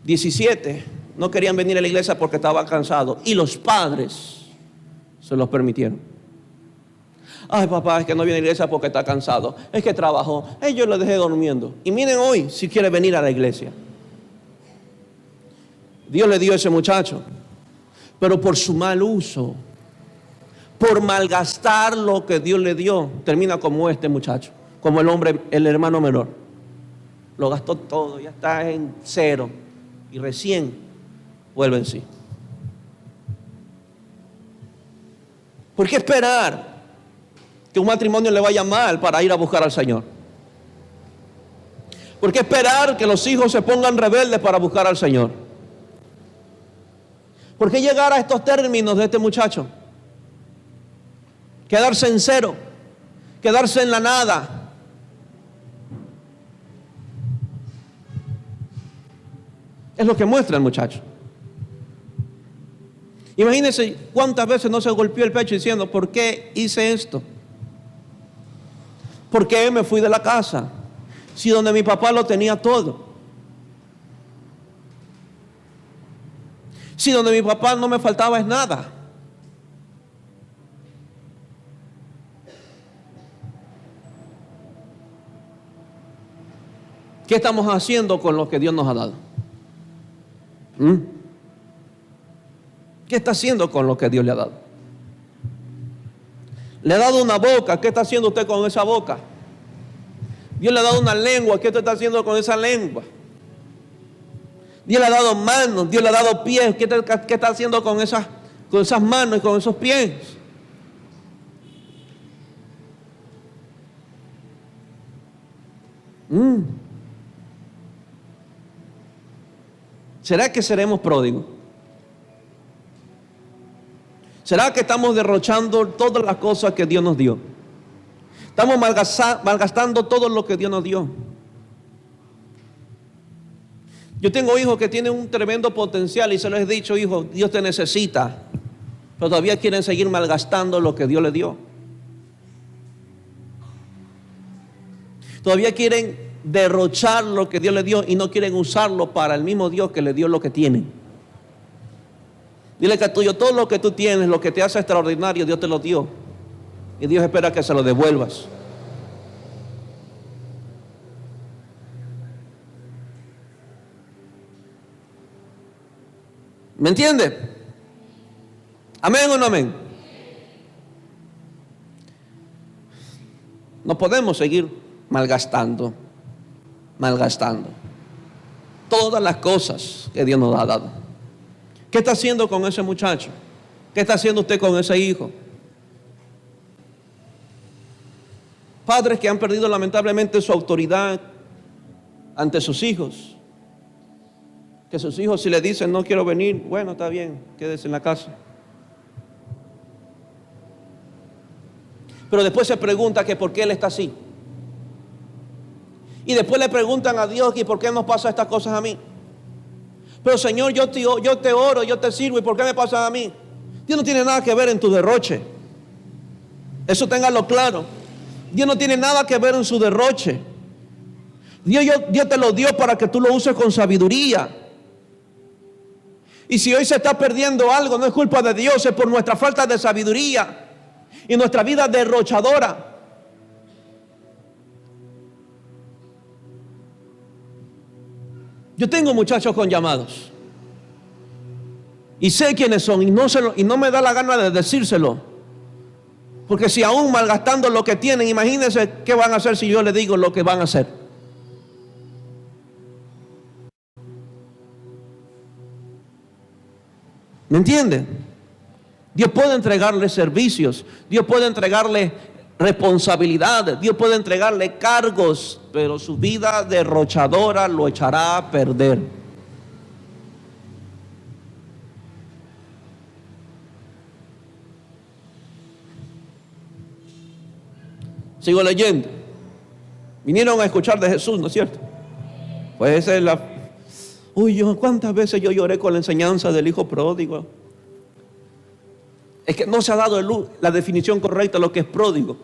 17 no querían venir a la iglesia porque estaban cansados. Y los padres se los permitieron. Ay, papá, es que no viene a la iglesia porque está cansado. Es que trabajó. Yo lo dejé durmiendo. Y miren hoy si quiere venir a la iglesia. Dios le dio a ese muchacho, pero por su mal uso, por malgastar lo que Dios le dio, termina como este muchacho, como el hermano menor. Lo gastó todo, ya está en cero y recién vuelve en sí. ¿Por qué esperar que un matrimonio le vaya mal para ir a buscar al Señor? ¿Por qué esperar que los hijos se pongan rebeldes para buscar al Señor? ¿Por qué llegar a estos términos de este muchacho? Quedarse en cero, quedarse en la nada. Es lo que muestra el muchacho. Imagínense cuántas veces no se golpeó el pecho diciendo, ¿por qué hice esto? ¿Por qué me fui de la casa? Si donde mi papá lo tenía todo. Si donde mi papá no me faltaba es nada. ¿Qué estamos haciendo con lo que Dios nos ha dado? ¿Qué está haciendo con lo que Dios le ha dado? Le ha dado una boca. ¿Qué está haciendo usted con esa boca? Dios le ha dado una lengua. ¿Qué usted está haciendo con esa lengua? Dios le ha dado manos. Dios le ha dado pies. ¿Qué está haciendo con esas manos y con esos pies? ¿Será que seremos pródigos? ¿Será que estamos derrochando todas las cosas que Dios nos dio? Estamos malgastando todo lo que Dios nos dio. Yo tengo hijos que tienen un tremendo potencial y se los he dicho, hijo, Dios te necesita, pero todavía quieren seguir malgastando lo que Dios les dio. Todavía quieren derrochar lo que Dios les dio y no quieren usarlo para el mismo Dios que les dio lo que tienen. Dile que tuyo, todo lo que tú tienes, lo que te hace extraordinario, Dios te lo dio. Y Dios espera que se lo devuelvas. ¿Me entiende? ¿Amén o no amén? No podemos seguir malgastando todas las cosas que Dios nos ha dado. ¿Qué está haciendo con ese muchacho? ¿Qué está haciendo usted con ese hijo? Padres que han perdido lamentablemente su autoridad ante sus hijos. Que sus hijos, si le dicen no quiero venir, bueno, está bien, quédese en la casa. Pero después se pregunta que por qué él está así. Y después le preguntan a Dios, ¿y por qué nos pasa estas cosas a mí? Pero Señor, yo te oro, yo te sirvo, ¿y por qué me pasa a mí? Dios no tiene nada que ver en tu derroche. Eso téngalo claro. Dios no tiene nada que ver en su derroche. Dios te lo dio para que tú lo uses con sabiduría. Y si hoy se está perdiendo algo, no es culpa de Dios, es por nuestra falta de sabiduría y nuestra vida derrochadora. Yo tengo muchachos con llamados y sé quiénes son, y no me da la gana de decírselo, porque si aún malgastando lo que tienen, imagínense qué van a hacer si yo les digo lo que van a hacer. ¿Me entienden? Dios puede entregarle servicios, Dios puede entregarle responsabilidades, Dios puede entregarle cargos, pero su vida derrochadora lo echará a perder. Sigo leyendo. Vinieron a escuchar de Jesús, ¿no es cierto? Pues esa es la... ¿cuántas veces yo lloré con la enseñanza del hijo pródigo? Es que no se ha dado la definición correcta de lo que es pródigo.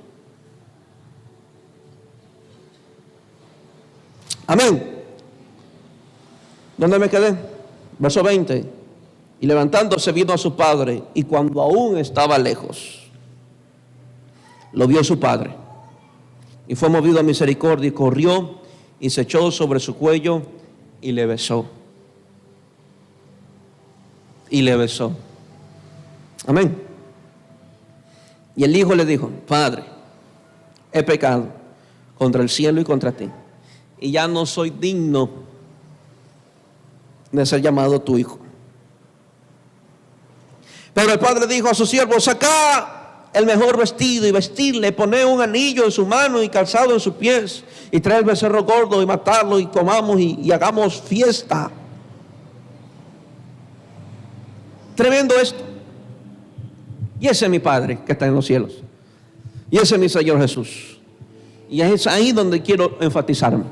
Amén. ¿Dónde me quedé? Verso 20. Y levantándose vino a su padre, y cuando aún estaba lejos, lo vio su padre, y fue movido a misericordia, y corrió y se echó sobre su cuello y le besó. Y le besó. Amén. Y el hijo le dijo: Padre, he pecado contra el cielo y contra ti, y ya no soy digno de ser llamado tu hijo. Pero el padre dijo a su siervo: Sacá el mejor vestido y vestirle, poné un anillo en su mano y calzado en sus pies, y trae el becerro gordo y matarlo, y comamos y hagamos fiesta. Tremendo esto. Y ese es mi Padre que está en los cielos, y ese es mi Señor Jesús. Y es ahí donde quiero enfatizarme.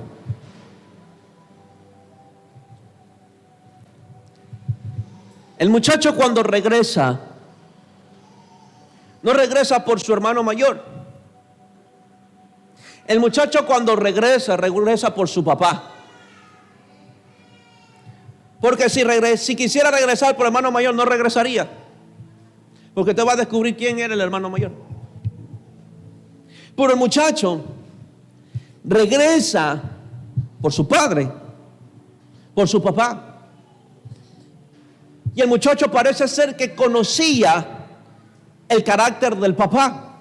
El muchacho, cuando regresa, no regresa por su hermano mayor. El muchacho, cuando regresa por su papá. Porque si quisiera regresar por el hermano mayor, no regresaría, porque te va a descubrir quién era el hermano mayor. Pero el muchacho regresa por su padre, por su papá. Y el muchacho parece ser que conocía el carácter del papá.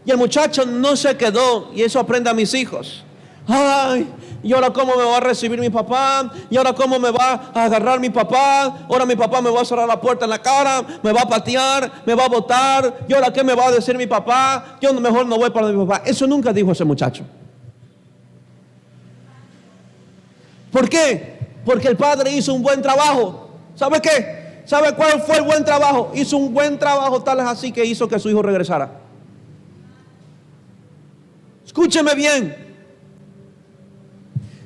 Y el muchacho no se quedó, y eso aprende a mis hijos. Ay, ¿y ahora cómo me va a recibir mi papá? ¿Y ahora cómo me va a agarrar mi papá? Ahora mi papá me va a cerrar la puerta en la cara, me va a patear, me va a botar. ¿Y ahora qué me va a decir mi papá? Yo mejor no voy para mi papá. Eso nunca dijo ese muchacho. ¿Por qué? Porque el padre hizo un buen trabajo. ¿Sabe qué? ¿Sabe cuál fue el buen trabajo? Hizo un buen trabajo, tal es así que hizo que su hijo regresara. Escúcheme bien.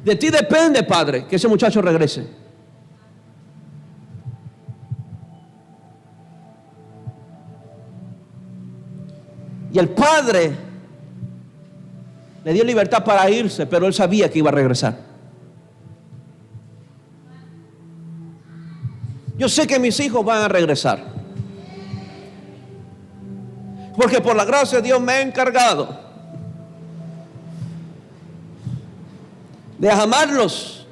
De ti depende, padre, que ese muchacho regrese. Y el padre le dio libertad para irse, pero él sabía que iba a regresar. Yo sé que mis hijos van a regresar, porque por la gracia de Dios me he encargado de amarlos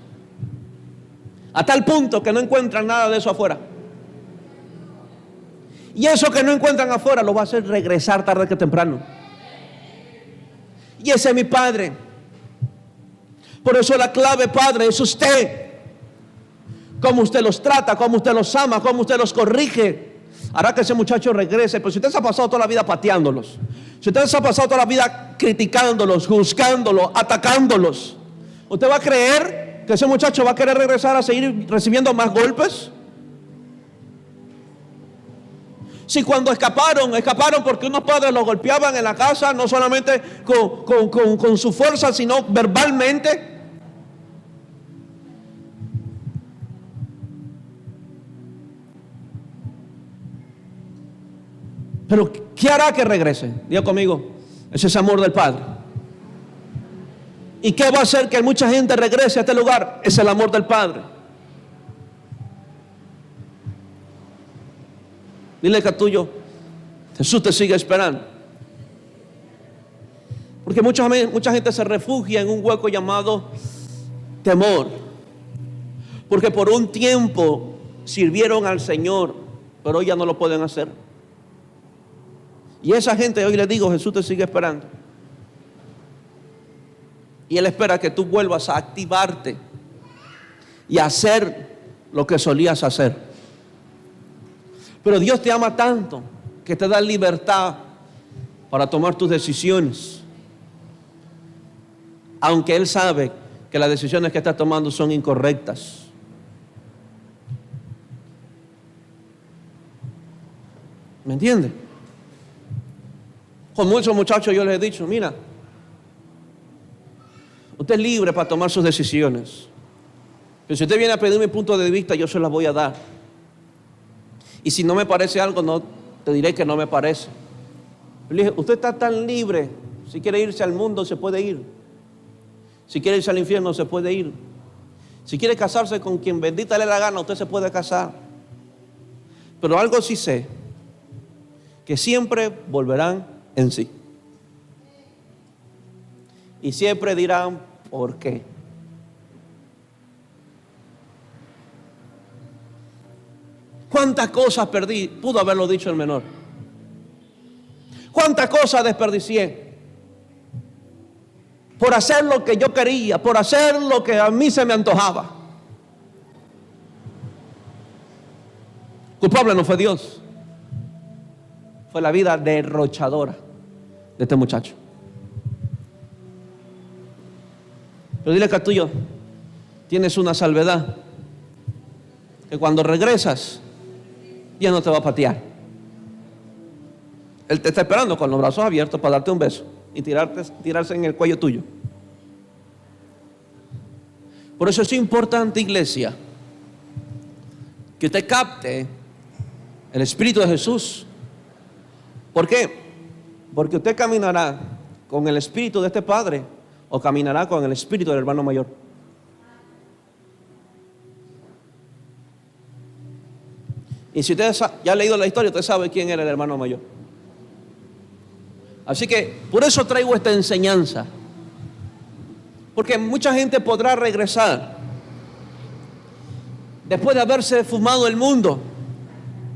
a tal punto que no encuentran nada de eso afuera. Y eso que no encuentran afuera lo va a hacer regresar tarde que temprano. Y ese es mi padre. Por eso la clave, padre, es usted. Cómo usted los trata, cómo usted los ama, cómo usted los corrige. hará que ese muchacho regrese. Pero si usted se ha pasado toda la vida pateándolos, si usted se ha pasado toda la vida criticándolos, juzgándolos, atacándolos, ¿usted va a creer que ese muchacho va a querer regresar a seguir recibiendo más golpes? Si cuando escaparon porque unos padres los golpeaban en la casa, no solamente con su fuerza, sino verbalmente. Pero ¿qué hará que regrese? Diga conmigo, ese es amor del Padre. ¿Y qué va a hacer que mucha gente regrese a este lugar? Es el amor del Padre. Dile que a tuyo, Jesús te sigue esperando. Porque mucha gente se refugia en un hueco llamado temor. Porque por un tiempo sirvieron al Señor, pero hoy ya no lo pueden hacer. Y esa gente hoy le digo, Jesús te sigue esperando. Y Él espera que tú vuelvas a activarte y a hacer lo que solías hacer. Pero Dios te ama tanto que te da libertad para tomar tus decisiones. Aunque Él sabe que las decisiones que estás tomando son incorrectas. ¿Me entiendes? Con muchos muchachos yo les he dicho, mira, usted es libre para tomar sus decisiones. Pero si usted viene a pedir mi punto de vista, yo se las voy a dar. Y si no me parece algo, no te diré que no me parece. Le dije, usted está tan libre. Si quiere irse al mundo, se puede ir. Si quiere irse al infierno, se puede ir. Si quiere casarse con quien bendita le da la gana, usted se puede casar. Pero algo sí sé, que siempre volverán en sí. Y siempre dirán, ¿por qué? ¿Cuántas cosas perdí? Pudo haberlo dicho el menor. ¿Cuántas cosas desperdicié? Por hacer lo que yo quería, por hacer lo que a mí se me antojaba. Culpable no fue Dios. Fue la vida derrochadora de este muchacho. Pero dile que a tuyo tienes una salvedad, que cuando regresas ya no te va a patear. Él te está esperando con los brazos abiertos para darte un beso y tirarse en el cuello tuyo. Por eso es importante, iglesia, que usted capte el Espíritu de Jesús. ¿Por qué? Porque usted caminará con el Espíritu de este Padre o caminará con el Espíritu del hermano mayor. Y si usted ya ha leído la historia, usted sabe quién era el hermano mayor. Así que por eso traigo esta enseñanza. Porque mucha gente podrá regresar después de haberse fumado el mundo,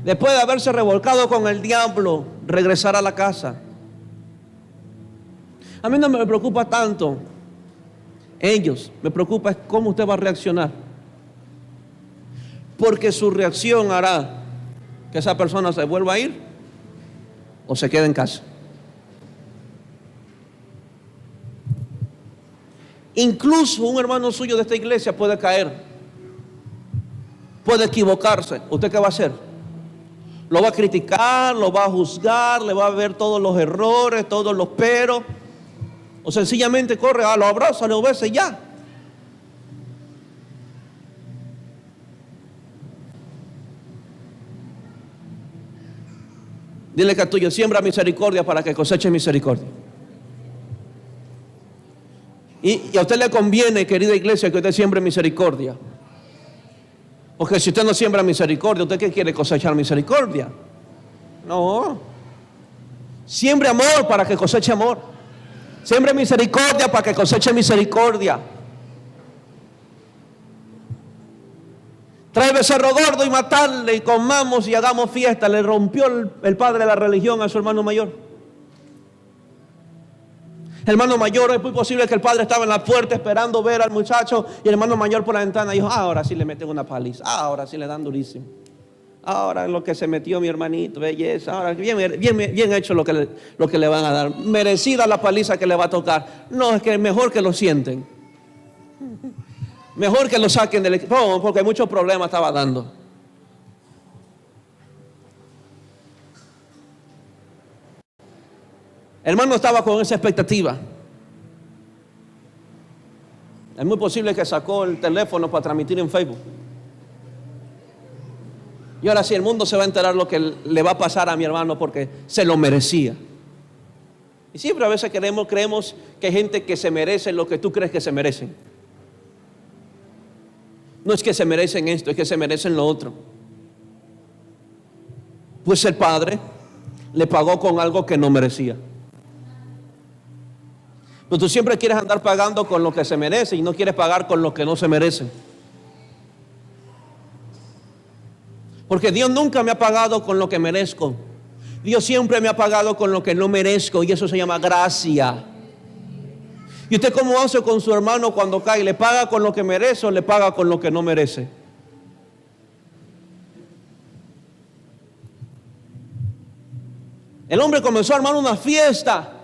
después de haberse revolcado con el diablo, regresar a la casa. A mí no me preocupa tanto ellos, me preocupa es cómo usted va a reaccionar. Porque su reacción hará que esa persona se vuelva a ir o se quede en casa. Incluso un hermano suyo de esta iglesia puede caer, puede equivocarse. ¿Usted qué va a hacer? Lo va a criticar, lo va a juzgar, le va a ver todos los errores, todos los peros, o sencillamente corre, lo abraza, lo besa y ya. Dile que a tuyo, siembra misericordia para que coseche misericordia. Y a usted le conviene, querida iglesia, que usted siembre misericordia. Porque si usted no siembra misericordia, ¿usted qué quiere? Cosechar misericordia. No. Siembre amor para que coseche amor. Siembre misericordia para que coseche misericordia. Trae becerro gordo y matarle y comamos y hagamos fiesta. Le rompió el padre de la religión a su hermano mayor. El hermano mayor, es muy posible que el padre estaba en la puerta esperando ver al muchacho y el hermano mayor por la ventana dijo, ahora sí le meten una paliza, ahora sí le dan durísimo. Ahora lo que se metió mi hermanito, belleza. Ahora bien hecho lo que le van a dar. Merecida la paliza que le va a tocar. No, es que mejor que lo sienten. Mejor que lo saquen del equipo, porque muchos problemas estaba dando. El hermano estaba con esa expectativa. Es muy posible que sacó el teléfono para transmitir en Facebook. Y ahora sí, el mundo se va a enterar lo que le va a pasar a mi hermano porque se lo merecía. Y siempre a veces creemos que hay gente que se merece lo que tú crees que se merecen. No es que se merecen esto, es que se merecen lo otro. Pues el padre le pagó con algo que no merecía. Pero tú siempre quieres andar pagando con lo que se merece y no quieres pagar con lo que no se merece. Porque Dios nunca me ha pagado con lo que merezco. Dios siempre me ha pagado con lo que no merezco, y eso se llama gracia. ¿Y usted cómo hace con su hermano cuando cae? ¿Le paga con lo que merece o le paga con lo que no merece? El hombre comenzó a armar una fiesta.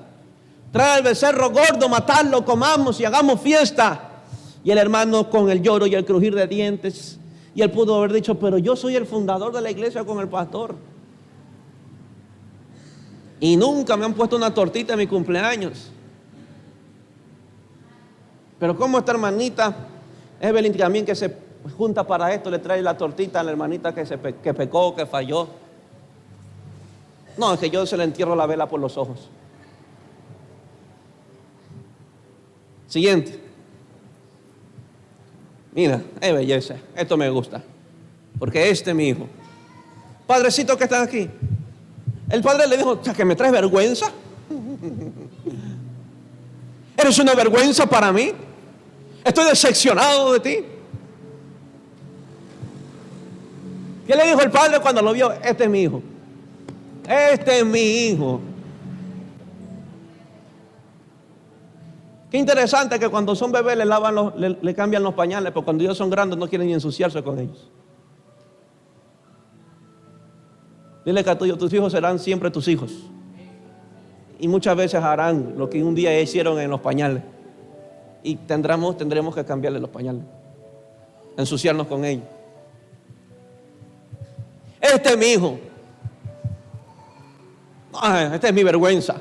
Trae el becerro gordo, matarlo, comamos y hagamos fiesta. Y el hermano con el lloro y el crujir de dientes. Y él pudo haber dicho, pero yo soy el fundador de la iglesia con el pastor. Y nunca me han puesto una tortita en mi cumpleaños. Pero como esta hermanita Evelyn también, que se junta para esto, le trae la tortita a la hermanita que pecó, que falló. No, es que yo se le entierro la vela por los ojos. Siguiente. Mira, es belleza. Esto me gusta. Porque este es mi hijo. Padrecito que están aquí. El padre le dijo, ¿que me traes vergüenza? ¿Eres una vergüenza para mí? Estoy decepcionado de ti. ¿Qué le dijo el padre cuando lo vio? Este es mi hijo. Este es mi hijo. Qué interesante que cuando son bebés le cambian los pañales, pero cuando ellos son grandes no quieren ni ensuciarse con ellos. Dile que tus hijos serán siempre tus hijos. Y muchas veces harán lo que un día hicieron en los pañales. Y tendremos que cambiarle los pañales. Ensuciarnos con ellos. Este es mi hijo. Esta es mi vergüenza.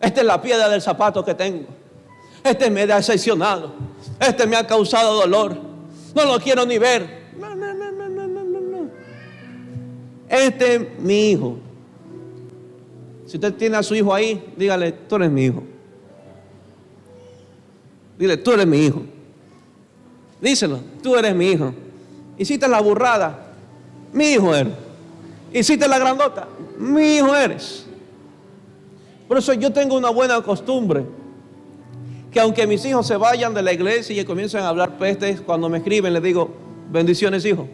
Esta es la piedra del zapato que tengo. Este me ha decepcionado. Este me ha causado dolor. No lo quiero ni ver. No. Este es mi hijo. Si usted tiene a su hijo ahí, dígale, tú eres mi hijo. Dile, tú eres mi hijo. Díselo, tú eres mi hijo. Hiciste la burrada, mi hijo eres. Hiciste la grandota, mi hijo eres. Por eso yo tengo una buena costumbre, que aunque mis hijos se vayan de la iglesia y comiencen a hablar pestes, cuando me escriben les digo, bendiciones, hijo.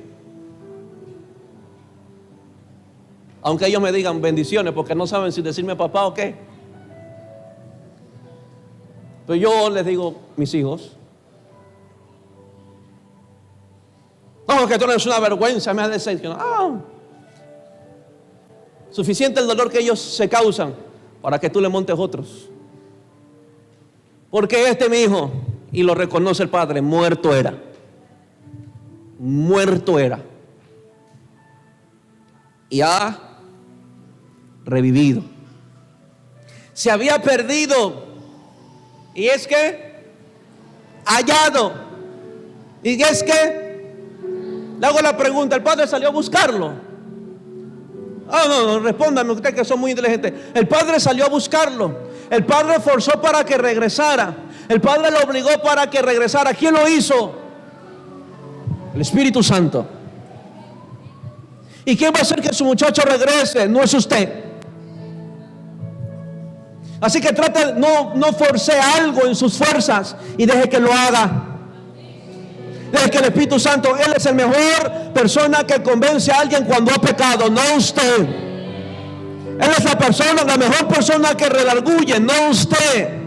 Aunque ellos me digan bendiciones, porque no saben si decirme papá o qué. Pero yo les digo, mis hijos, no, que tú eres una vergüenza, me has decepcionado. Suficiente el dolor que ellos se causan para que tú le montes otros. Porque este mi hijo, y lo reconoce el padre, muerto era. Muerto era. Y ha revivido. Se había perdido. Y es que hallado. Y es que le hago la pregunta, ¿el padre salió a buscarlo? No, respóndame usted que son muy inteligentes. El padre salió a buscarlo. El padre forzó para que regresara. El padre lo obligó para que regresara. ¿Quién lo hizo? El Espíritu Santo. ¿Y quién va a hacer que su muchacho regrese? No es usted. Así que trate, no force algo en sus fuerzas y deje que lo haga. Deje que el Espíritu Santo, Él es el mejor persona que convence a alguien cuando ha pecado, no usted. Él es la mejor persona que redarguye, no usted.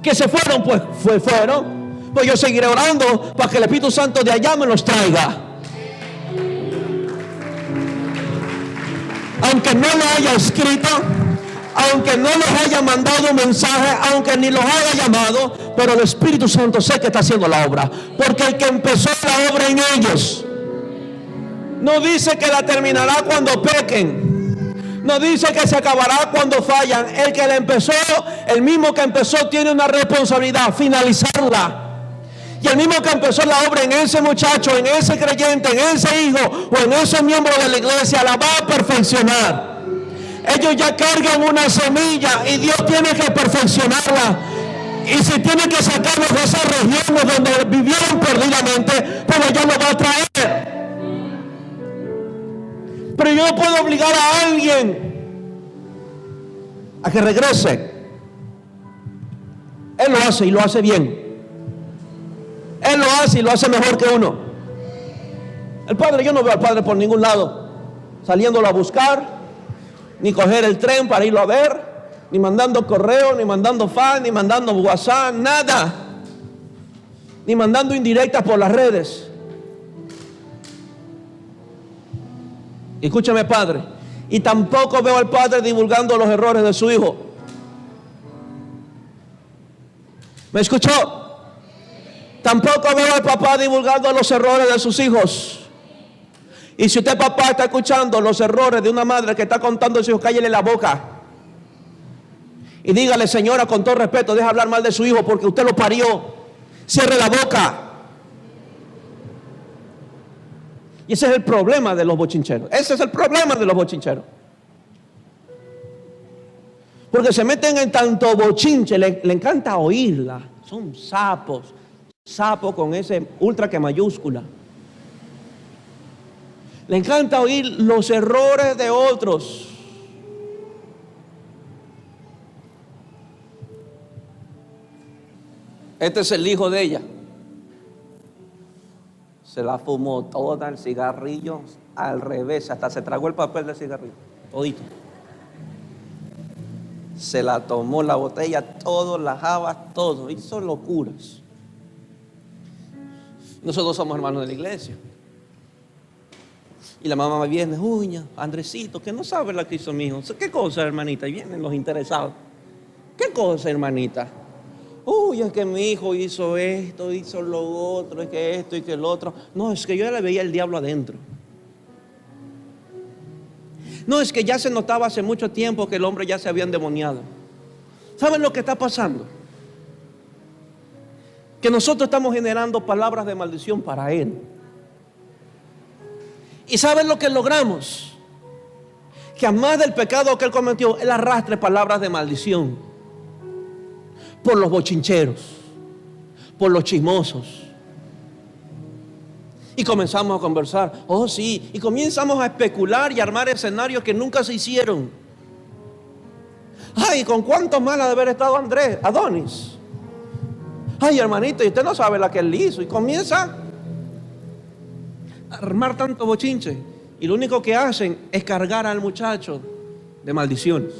Que se fueron, pues fueron. Pues yo seguiré orando para que el Espíritu Santo de allá me los traiga. no lo haya escrito, aunque no les haya mandado un mensaje, aunque ni los haya llamado, pero el Espíritu Santo sé que está haciendo la obra, porque el que empezó la obra en ellos no dice que la terminará cuando pequen, no dice que se acabará cuando fallan. El que la empezó, el mismo que empezó, tiene una responsabilidad: finalizarla. Y el mismo que empezó la obra en ese muchacho, en ese creyente, en ese hijo o en ese miembro de la iglesia, la va a perfeccionar. Ellos ya cargan una semilla y Dios tiene que perfeccionarla. Y si tiene que sacarlos de esas regiones donde vivieron perdidamente, pues ya lo va a traer. Pero yo no puedo obligar a alguien a que regrese. Él lo hace y lo hace bien. Él lo hace y lo hace mejor que uno. El Padre, yo no veo al Padre por ningún lado saliéndolo a buscar, ni coger el tren para irlo a ver, ni mandando correo, ni mandando fan, ni mandando WhatsApp, nada, ni mandando indirectas por las redes. Escúchame, Padre, y tampoco veo al Padre divulgando los errores de su hijo. ¿Me escuchó? Tampoco veo al papá divulgando los errores de sus hijos. Y si usted, papá, está escuchando los errores de una madre que está contando a sus hijos, cállele la boca y dígale: señora, con todo respeto, deja hablar mal de su hijo porque usted lo parió. Cierre la boca. Y ese es el problema de los bochincheros. Ese es el problema de los bochincheros. Porque se meten en tanto bochinche, le encanta oírla. Son sapos. Sapo con ese ultra que mayúscula. Le encanta oír los errores de otros. Este es el hijo de ella. Se la fumó toda, el cigarrillo al revés, hasta se tragó el papel del cigarrillo, todito. Se la tomó la botella, todo, las habas, todo. Hizo locuras. Nosotros somos hermanos de la iglesia. Y la mamá viene: uña, Andresito, que no sabe lo que hizo mi hijo. ¿Qué cosa, hermanita? Y vienen los interesados. ¿Qué cosa, hermanita? Uy, es que mi hijo hizo esto, hizo lo otro, es que esto y que lo otro. No, es que yo ya le veía el diablo adentro. No, es que ya se notaba hace mucho tiempo que el hombre ya se había endemoniado. ¿Saben lo que está pasando? Que nosotros estamos generando palabras de maldición para él. ¿Y saben lo que logramos? Que a más del pecado que él cometió, él arrastre palabras de maldición por los bochincheros, por los chismosos. Y comenzamos a conversar. Oh, sí. Y comenzamos a especular y armar escenarios que nunca se hicieron. Ay, ¿con cuántos más ha de haber estado Adonis? Ay, hermanito, y usted no sabe la que él hizo. Y comienza a armar tanto bochinche. Y lo único que hacen es cargar al muchacho de maldiciones,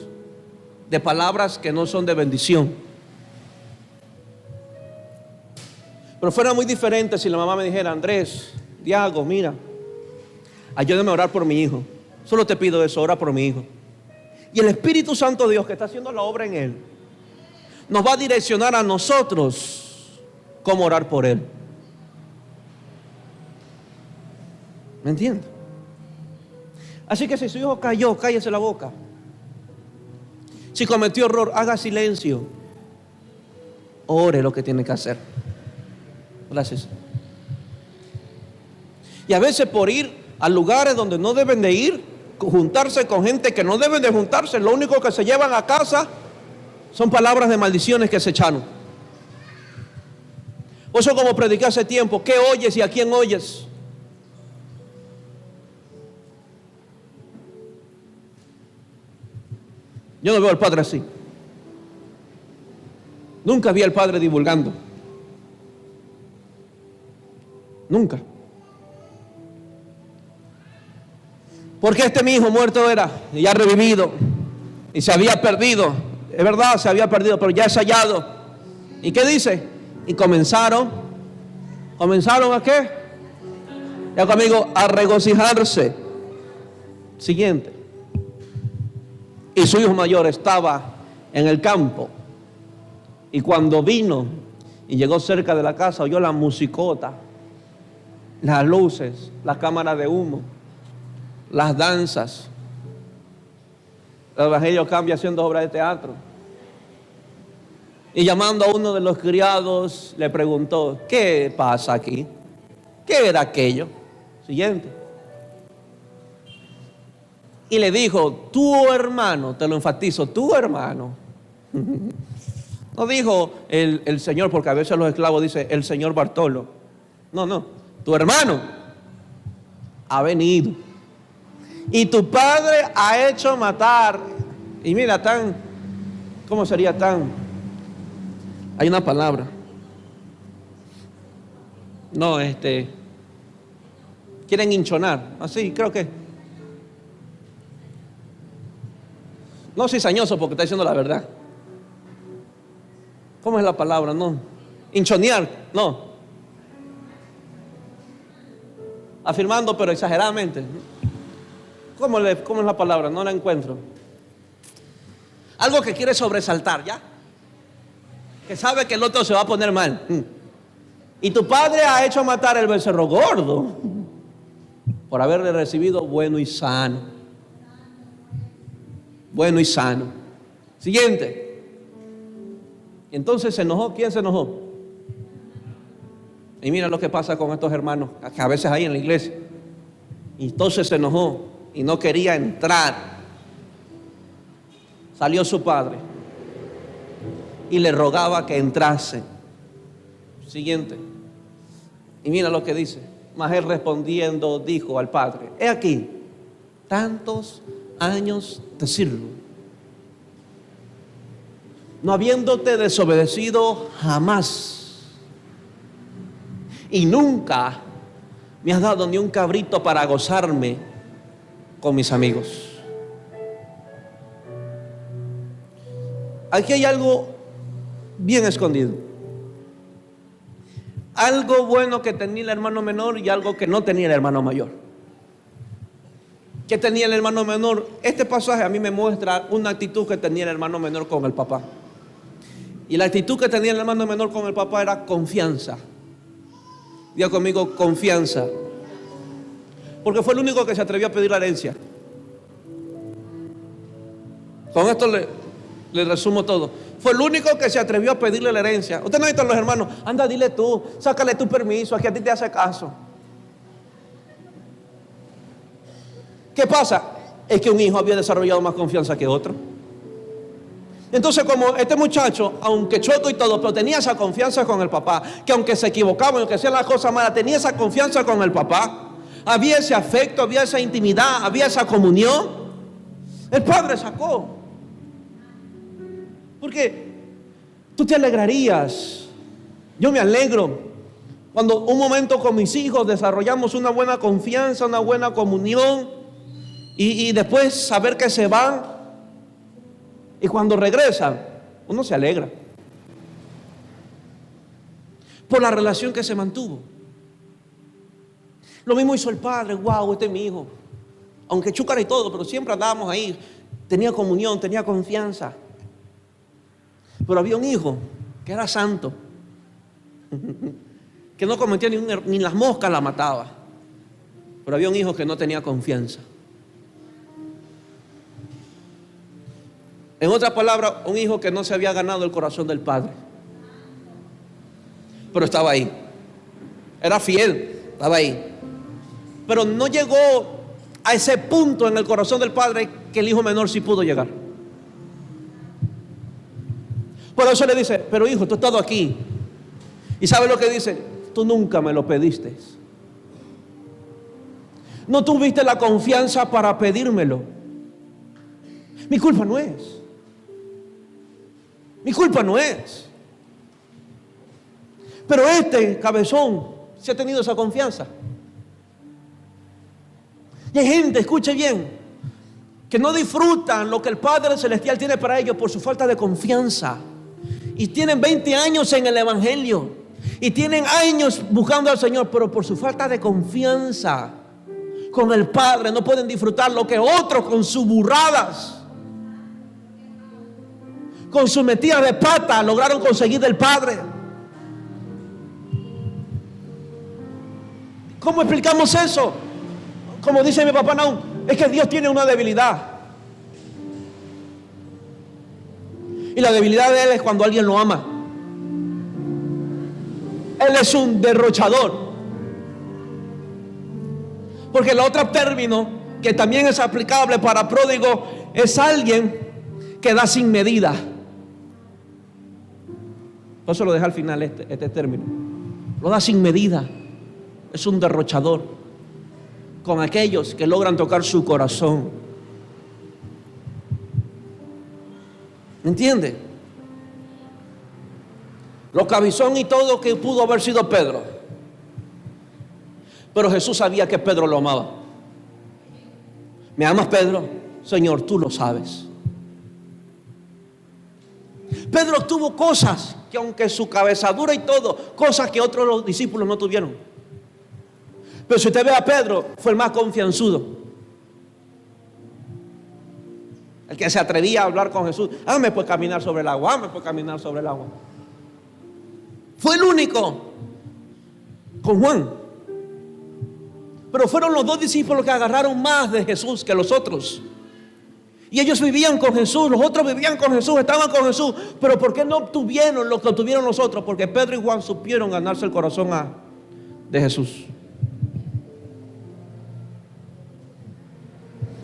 de palabras que no son de bendición. Pero fuera muy diferente si la mamá me dijera: Andrés, Diago, mira, ayúdame a orar por mi hijo. Solo te pido eso, ora por mi hijo. Y el Espíritu Santo de Dios, que está haciendo la obra en él, nos va a direccionar a nosotros cómo orar por él. ¿Me entiende? Así que si su hijo cayó, cállese la boca. Si cometió error, haga silencio. Ore lo que tiene que hacer. Gracias. Y a veces por ir a lugares donde no deben de ir, juntarse con gente que no deben de juntarse, lo único que se llevan a casa son palabras de maldiciones que se echaron. Por eso, como prediqué hace tiempo, ¿qué oyes y a quién oyes? Yo no veo al Padre así. Nunca vi al Padre divulgando. Nunca. Porque este mi hijo muerto era y ya revivido y se había perdido. Es verdad, se había perdido, pero ya es hallado. ¿Y qué dice? Y comenzaron ¿a qué? Ya conmigo, a regocijarse. Siguiente. y su hijo mayor estaba en el campo. Y cuando vino y llegó cerca de la casa, oyó la musicota, las luces, las cámaras de humo, las danzas. El evangelio cambia haciendo obra de teatro. Y llamando a uno de los criados, le preguntó: ¿qué pasa aquí? ¿Qué era aquello? Siguiente. Y le dijo: tu hermano, te lo enfatizo, tu hermano. No dijo el señor, porque a veces los esclavos dicen el señor Bartolo. No, tu hermano ha venido y tu padre ha hecho matar. Y mira, ¿cómo sería tan? Hay una palabra. No, quieren hinchonar, así creo que. No cizañoso, porque está diciendo la verdad. ¿Cómo es la palabra? No. Hinchonear, no. Afirmando, pero exageradamente. ¿Cómo es la palabra? No la encuentro. Algo que quiere sobresaltar, ¿ya? Que sabe que el otro se va a poner mal. Y tu padre ha hecho matar el becerro gordo por haberle recibido bueno y sano. Bueno y sano. Siguiente. Entonces se enojó. ¿Quién se enojó? Y mira lo que pasa con estos hermanos, que a veces hay en la iglesia. Y entonces se enojó y no quería entrar. Salió su padre y le rogaba que entrase. Siguiente. Y mira lo que dice. Mas él respondiendo dijo al padre: he aquí, tantos años te sirvo, no habiéndote desobedecido jamás, y nunca me has dado ni un cabrito para gozarme con mis amigos. Aquí hay algo bien escondido. Algo bueno que tenía el hermano menor y algo que no tenía el hermano mayor. ¿Qué tenía el hermano menor? Este pasaje a mí me muestra una actitud que tenía el hermano menor con el papá. Y la actitud que tenía el hermano menor con el papá era confianza. Diga conmigo, confianza. Porque fue el único que se atrevió a pedir la herencia. Con esto le resumo todo. Fue el único que se atrevió a pedirle la herencia. Usted no necesita a los hermanos: anda, dile tú, sácale tu permiso, aquí a ti te hace caso. ¿Qué pasa? Es que un hijo había desarrollado más confianza que otro. Entonces, como este muchacho, aunque choco y todo, pero tenía esa confianza con el papá, que aunque se equivocaba, aunque hacía las cosas malas, tenía esa confianza con el papá, había ese afecto, había esa intimidad, había esa comunión. El padre sacó. Porque tú te alegrarías. Yo me alegro cuando un momento con mis hijos desarrollamos una buena confianza, una buena comunión, y después saber que se van, y cuando regresan uno se alegra por la relación que se mantuvo. Lo mismo hizo el padre. Wow, este es mi hijo, aunque chúcara y todo, pero siempre andábamos ahí. Tenía comunión, tenía confianza. Pero había un hijo que era santo, que no cometía ni las moscas la mataba. Pero había un hijo que no tenía confianza. En otras palabras, un hijo que no se había ganado el corazón del padre, pero estaba ahí. Era fiel, estaba ahí. Pero no llegó a ese punto en el corazón del padre que el hijo menor sí pudo llegar. Por eso le dice: pero hijo, tú has estado aquí. ¿Y sabes lo que dice? Tú nunca me lo pediste. No tuviste la confianza para pedírmelo. Mi culpa no es. Mi culpa no es. Pero este cabezón sí ha tenido esa confianza. Y hay gente, escuche bien, que no disfrutan lo que el Padre Celestial tiene para ellos por su falta de confianza. Y tienen 20 años en el Evangelio. Y tienen años buscando al Señor, pero por su falta de confianza con el Padre no pueden disfrutar lo que otros con sus burradas con sus metidas de pata lograron conseguir del Padre. ¿Cómo explicamos eso? Como dice mi papá Naum, es que Dios tiene una debilidad. Y la debilidad de Él es cuando alguien lo ama. Él es un derrochador. Porque el otro término que también es aplicable para pródigo es alguien que da sin medida. Por eso lo deja al final este término. Lo da sin medida. Es un derrochador con aquellos que logran tocar su corazón. ¿Me entiende? Lo cabizón y todo que pudo haber sido Pedro. Pero Jesús sabía que Pedro lo amaba. ¿Me amas, Pedro? Señor, tú lo sabes. Pedro tuvo cosas que, aunque su cabezadura y todo, cosas que otros los discípulos no tuvieron. Pero si usted ve a Pedro, fue el más confianzudo. El que se atrevía a hablar con Jesús. Me puede caminar sobre el agua, me puede caminar sobre el agua. Fue el único con Juan. Pero fueron los dos discípulos que agarraron más de Jesús que los otros. Y ellos vivían con Jesús, los otros vivían con Jesús, estaban con Jesús. Pero ¿por qué no obtuvieron lo que obtuvieron los otros? Porque Pedro y Juan supieron ganarse el corazón de Jesús.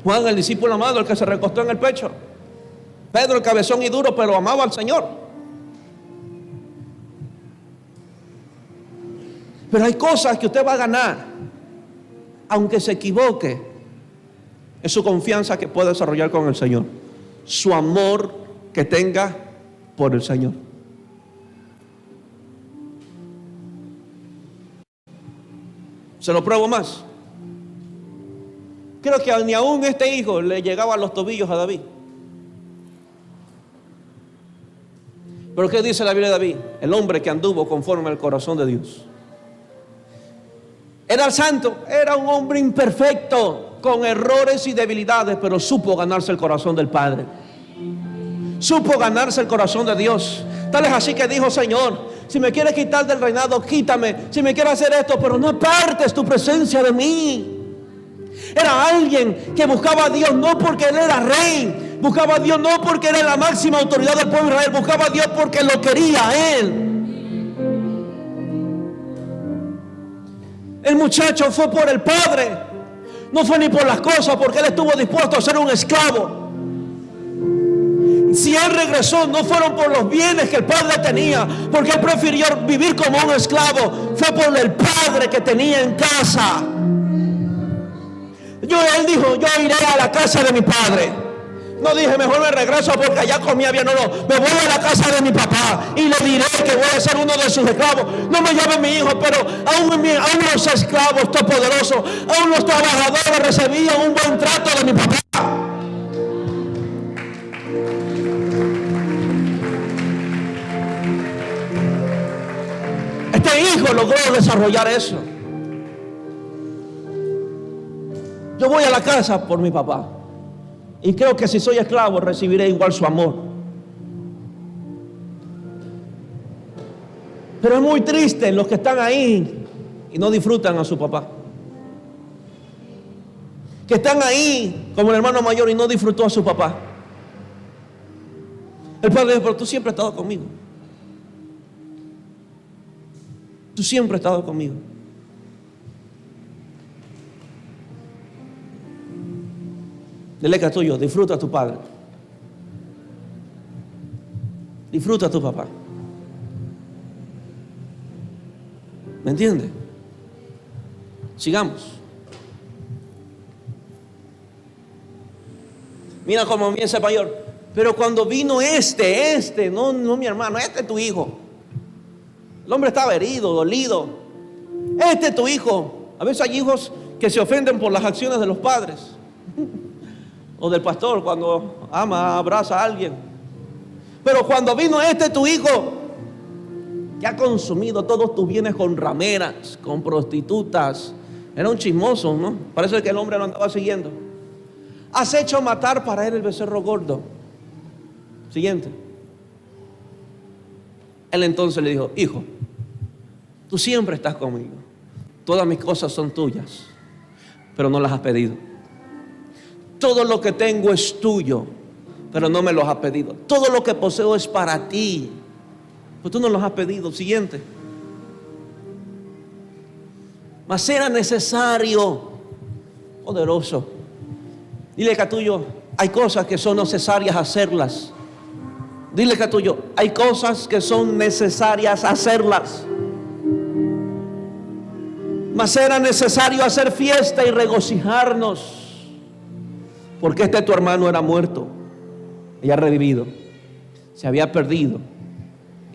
Juan, el discípulo amado, el que se recostó en el pecho. Pedro, el cabezón y duro, pero amaba al Señor. Pero hay cosas que usted va a ganar, aunque se equivoque. Es su confianza que puede desarrollar con el Señor. Su amor que tenga por el Señor. Se lo pruebo más. Creo que ni aún este hijo le llegaba a los tobillos a David. Pero ¿qué dice la Biblia de David? El hombre que anduvo conforme al corazón de Dios. Era el santo, era un hombre imperfecto, con errores y debilidades, pero supo ganarse el corazón del Padre. Supo ganarse el corazón de Dios. Tal es así que dijo: Señor, si me quieres quitar del reinado, quítame. Si me quieres hacer esto, pero no apartes tu presencia de mí. Era alguien que buscaba a Dios no porque él era rey, buscaba a Dios no porque era la máxima autoridad del pueblo de Israel, buscaba a Dios porque lo quería a él. El muchacho fue por el Padre, no fue ni por las cosas, porque él estuvo dispuesto a ser un esclavo. Si él regresó, no fueron por los bienes que el Padre tenía, porque él prefirió vivir como un esclavo, fue por el Padre que tenía en casa. Él dijo: yo iré a la casa de mi padre. No dije: mejor me regreso porque allá comía bien. No, me voy a la casa de mi papá y le diré que voy a ser uno de sus esclavos. No me llame mi hijo, pero aún los esclavos todopoderosos, aún los trabajadores recibían un buen trato de mi papá. Este hijo logró desarrollar eso. Yo voy a la casa por mi papá y creo que si soy esclavo recibiré igual su amor. Pero es muy triste los que están ahí y no disfrutan a su papá, que están ahí como el hermano mayor y no disfrutó a su papá. El padre dijo: pero tú siempre has estado conmigo, tú siempre has estado conmigo. Dile que es tuyo, disfruta a tu padre, disfruta a tu papá. ¿Me entiende? Sigamos. Mira cómo piensa el mayor: pero cuando vino no mi hermano, este es tu hijo. El hombre estaba herido, dolido. Este es tu hijo. A veces hay hijos que se ofenden por las acciones de los padres o del pastor cuando abraza a alguien. Pero cuando vino tu hijo, que ha consumido todos tus bienes con rameras, con prostitutas, era un chismoso, ¿no? Parece que el hombre lo andaba siguiendo. Has hecho matar para él el becerro gordo. Siguiente. Él entonces le dijo: hijo, tú siempre estás conmigo, todas mis cosas son tuyas, pero no las has pedido. Todo lo que tengo es tuyo, pero no me los has pedido. Todo lo que poseo es para ti, pero tú no los has pedido. Siguiente. Mas era necesario, poderoso. Dile que a tuyo, hay cosas que son necesarias hacerlas. Dile que a tuyo, hay cosas que son necesarias hacerlas. Mas era necesario hacer fiesta y regocijarnos, porque tu hermano era muerto y ha revivido, se había perdido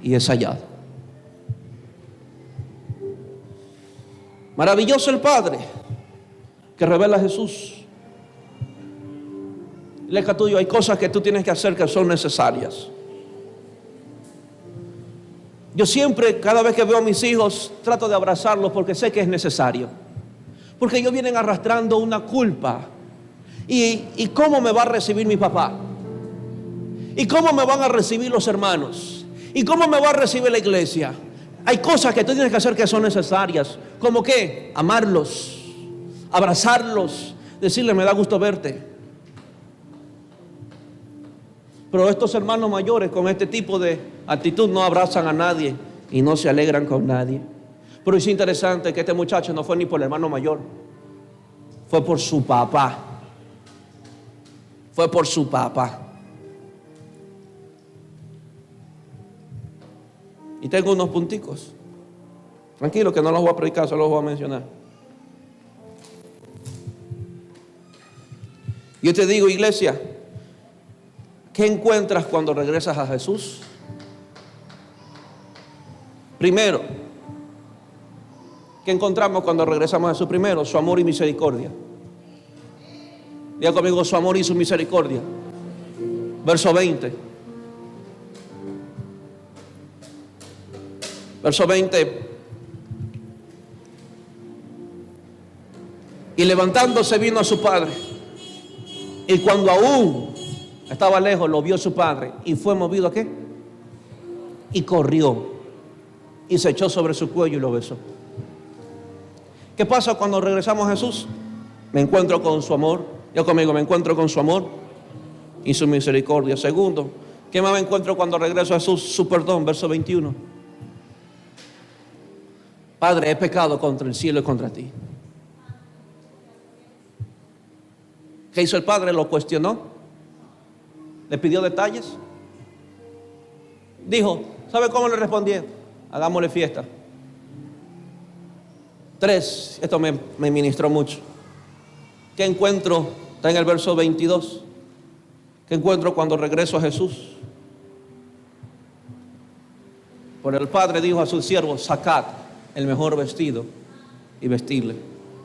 y es hallado. Maravilloso el Padre que revela a Jesús. Dile que a tuyo, hay cosas que tú tienes que hacer que son necesarias. Yo siempre, cada vez que veo a mis hijos, trato de abrazarlos porque sé que es necesario. Porque ellos vienen arrastrando una culpa. ¿Y cómo me va a recibir mi papá? ¿Y cómo me van a recibir los hermanos? ¿Y cómo me va a recibir la iglesia? Hay cosas que tú tienes que hacer que son necesarias. ¿Cómo qué? Amarlos, abrazarlos, decirles: me da gusto verte. Pero estos hermanos mayores con este tipo de actitud no abrazan a nadie y no se alegran con nadie. Pero es interesante que este muchacho no fue ni por el hermano mayor, fue por su papá. Fue por su papá. Y tengo unos punticos. Tranquilo que no los voy a predicar, solo los voy a mencionar. Yo te digo, iglesia, ¿qué encuentras cuando regresas a Jesús? Primero, ¿qué encontramos cuando regresamos a Jesús? Primero, su amor y misericordia. Diga conmigo: su amor y su misericordia. Verso 20. Verso 20. Y levantándose vino a su padre. Y cuando aún estaba lejos, lo vio su padre. Y fue movido ¿a qué? Y corrió. Y se echó sobre su cuello y lo besó. ¿Qué pasa cuando regresamos a Jesús? Me encuentro con su amor. Yo conmigo me encuentro con su amor y su misericordia. Segundo, ¿qué más me encuentro cuando regreso a Jesús? Su perdón. Verso 21. Padre, he pecado contra el cielo y contra ti. ¿Qué hizo el padre? Lo cuestionó. Le pidió detalles. Dijo: ¿sabe cómo le respondí? Hagámosle fiesta. 3. Esto me ministró mucho. ¿Qué encuentro? Está en el verso 22. ¿Qué encuentro cuando regreso a Jesús? Por el padre dijo a sus siervos: sacad el mejor vestido y vestirle.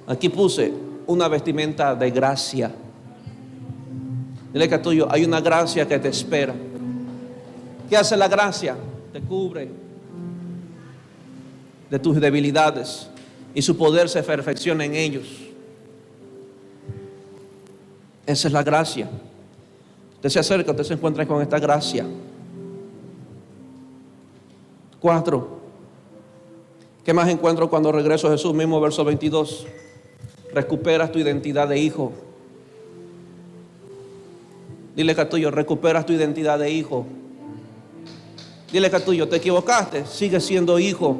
Aquí puse una vestimenta de gracia. Dile que a tuyo, hay una gracia que te espera. ¿Qué hace la gracia? Te cubre de tus debilidades y su poder se perfecciona en ellos. Esa es la gracia. Usted se acerca, usted se encuentra con esta gracia. 4. ¿Qué más encuentro cuando regreso a Jesús? Mismo verso 22. Recuperas tu identidad de hijo. Dile que a tuyo, recuperas tu identidad de hijo. Dile que a tuyo, te equivocaste, sigue siendo hijo.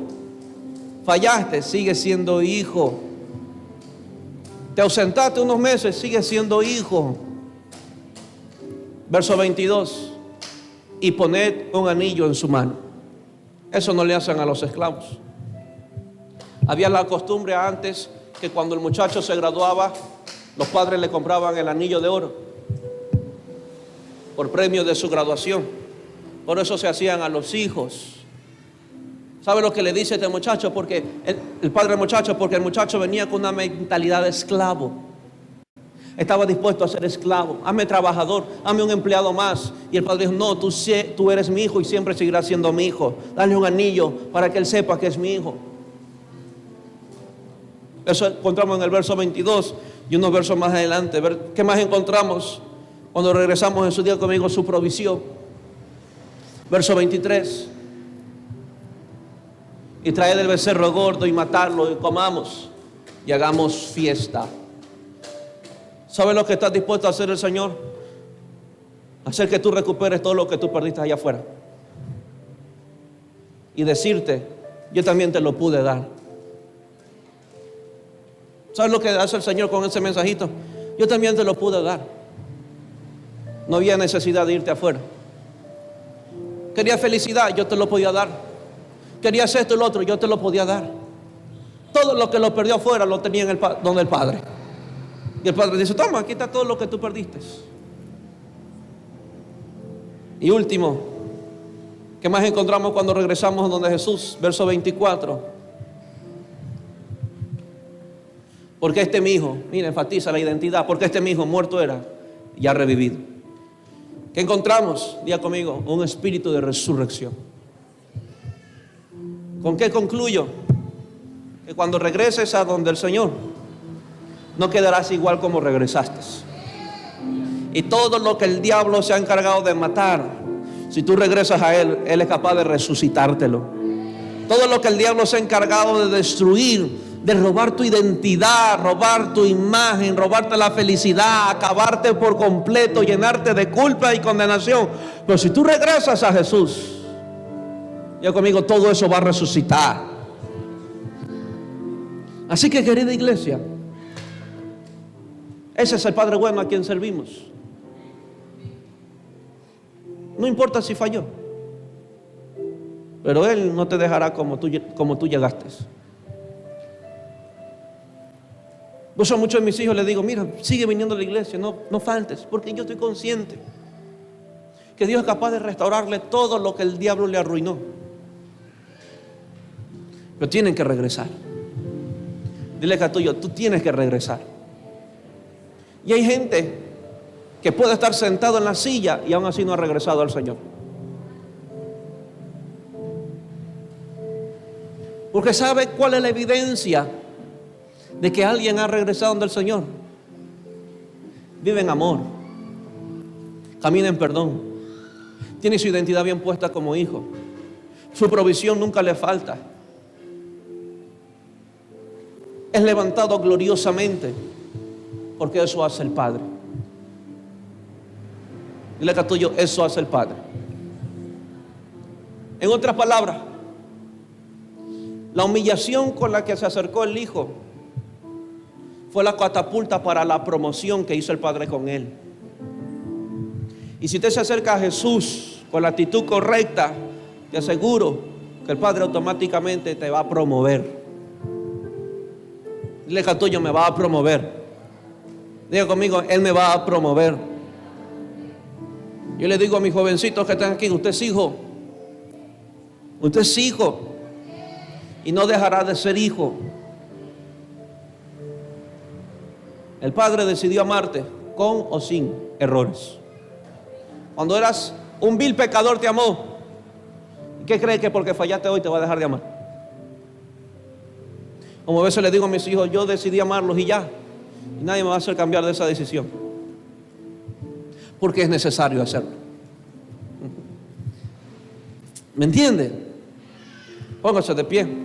Fallaste, sigue siendo hijo. Te ausentaste unos meses, sigue siendo hijo. Verso 22. Y poned un anillo en su mano. Eso no le hacen a los esclavos. Había la costumbre antes que cuando el muchacho se graduaba, los padres le compraban el anillo de oro por premio de su graduación. Por eso se hacían a los hijos. ¿Sabe lo que le dice este muchacho? Porque el padre del muchacho, porque el muchacho venía con una mentalidad de esclavo. Estaba dispuesto a ser esclavo. Hazme trabajador, hazme un empleado más. Y el padre dijo: no, tú eres mi hijo y siempre seguirás siendo mi hijo. Dale un anillo para que él sepa que es mi hijo. Eso encontramos en el verso 22 y unos versos más adelante. ¿Qué más encontramos cuando regresamos en su día conmigo? Su provisión. Verso 23. y traer el becerro gordo y matarlo y comamos y hagamos fiesta. ¿Sabes lo que está dispuesto a hacer el Señor? Hacer que tú recuperes todo lo que tú perdiste allá afuera y decirte: yo también te lo pude dar. ¿Sabes lo que hace el Señor con ese mensajito? Yo también te lo pude dar. No había necesidad de irte afuera. Quería felicidad, yo te lo podía dar. Querías esto y lo otro, yo te lo podía dar. Todo lo que lo perdió afuera lo tenía en donde el Padre. Y el Padre dice: toma, aquí está todo lo que tú perdiste. Y último, ¿qué más encontramos cuando regresamos donde Jesús? Verso 24. Porque este mi hijo, mira, enfatiza la identidad, porque este mi hijo muerto era y ha revivido. ¿Qué encontramos? Diga conmigo: un espíritu de resurrección. ¿Con qué concluyo? Que cuando regreses a donde el Señor, no quedarás igual como regresaste. Y todo lo que el diablo se ha encargado de matar, si tú regresas a Él, Él es capaz de resucitártelo. Todo lo que el diablo se ha encargado de destruir, de robar tu identidad, robar tu imagen, robarte la felicidad, acabarte por completo, llenarte de culpa y condenación. Pero si tú regresas a Jesús, ya conmigo, todo eso va a resucitar. Así que, querida iglesia, ese es el Padre bueno a quien servimos. No importa si falló, pero Él no te dejará como tú llegaste. Por eso a muchos de mis hijos les digo: mira, sigue viniendo a la iglesia, no faltes, porque yo estoy consciente que Dios es capaz de restaurarle todo lo que el diablo le arruinó. Pero tienen que regresar. Dile que a tuyo: tú tienes que regresar. Y hay gente que puede estar sentado en la silla y aún así no ha regresado al Señor. Porque ¿sabe cuál es la evidencia de que alguien ha regresado del Señor? Vive en amor, camina en perdón, tiene su identidad bien puesta como hijo, su provisión nunca le falta, es levantado gloriosamente, porque eso hace el Padre. Dile que a tuyo: eso hace el Padre. En otras palabras, la humillación con la que se acercó el Hijo fue la catapulta para la promoción que hizo el Padre con él. Y si usted se acerca a Jesús con la actitud correcta, te aseguro que el Padre automáticamente te va a promover. Dile que a tuyo: me va a promover. Diga conmigo: Él me va a promover. Yo le digo a mis jovencitos que están aquí: usted es hijo. Usted es hijo. Y no dejará de ser hijo. El Padre decidió amarte con o sin errores. Cuando eras un vil pecador te amó. ¿Y qué cree que porque fallaste hoy te va a dejar de amar? Como a veces le digo a mis hijos: yo decidí amarlos y ya. Y nadie me va a hacer cambiar de esa decisión. Porque es necesario hacerlo. ¿Me entiende? Póngase de pie.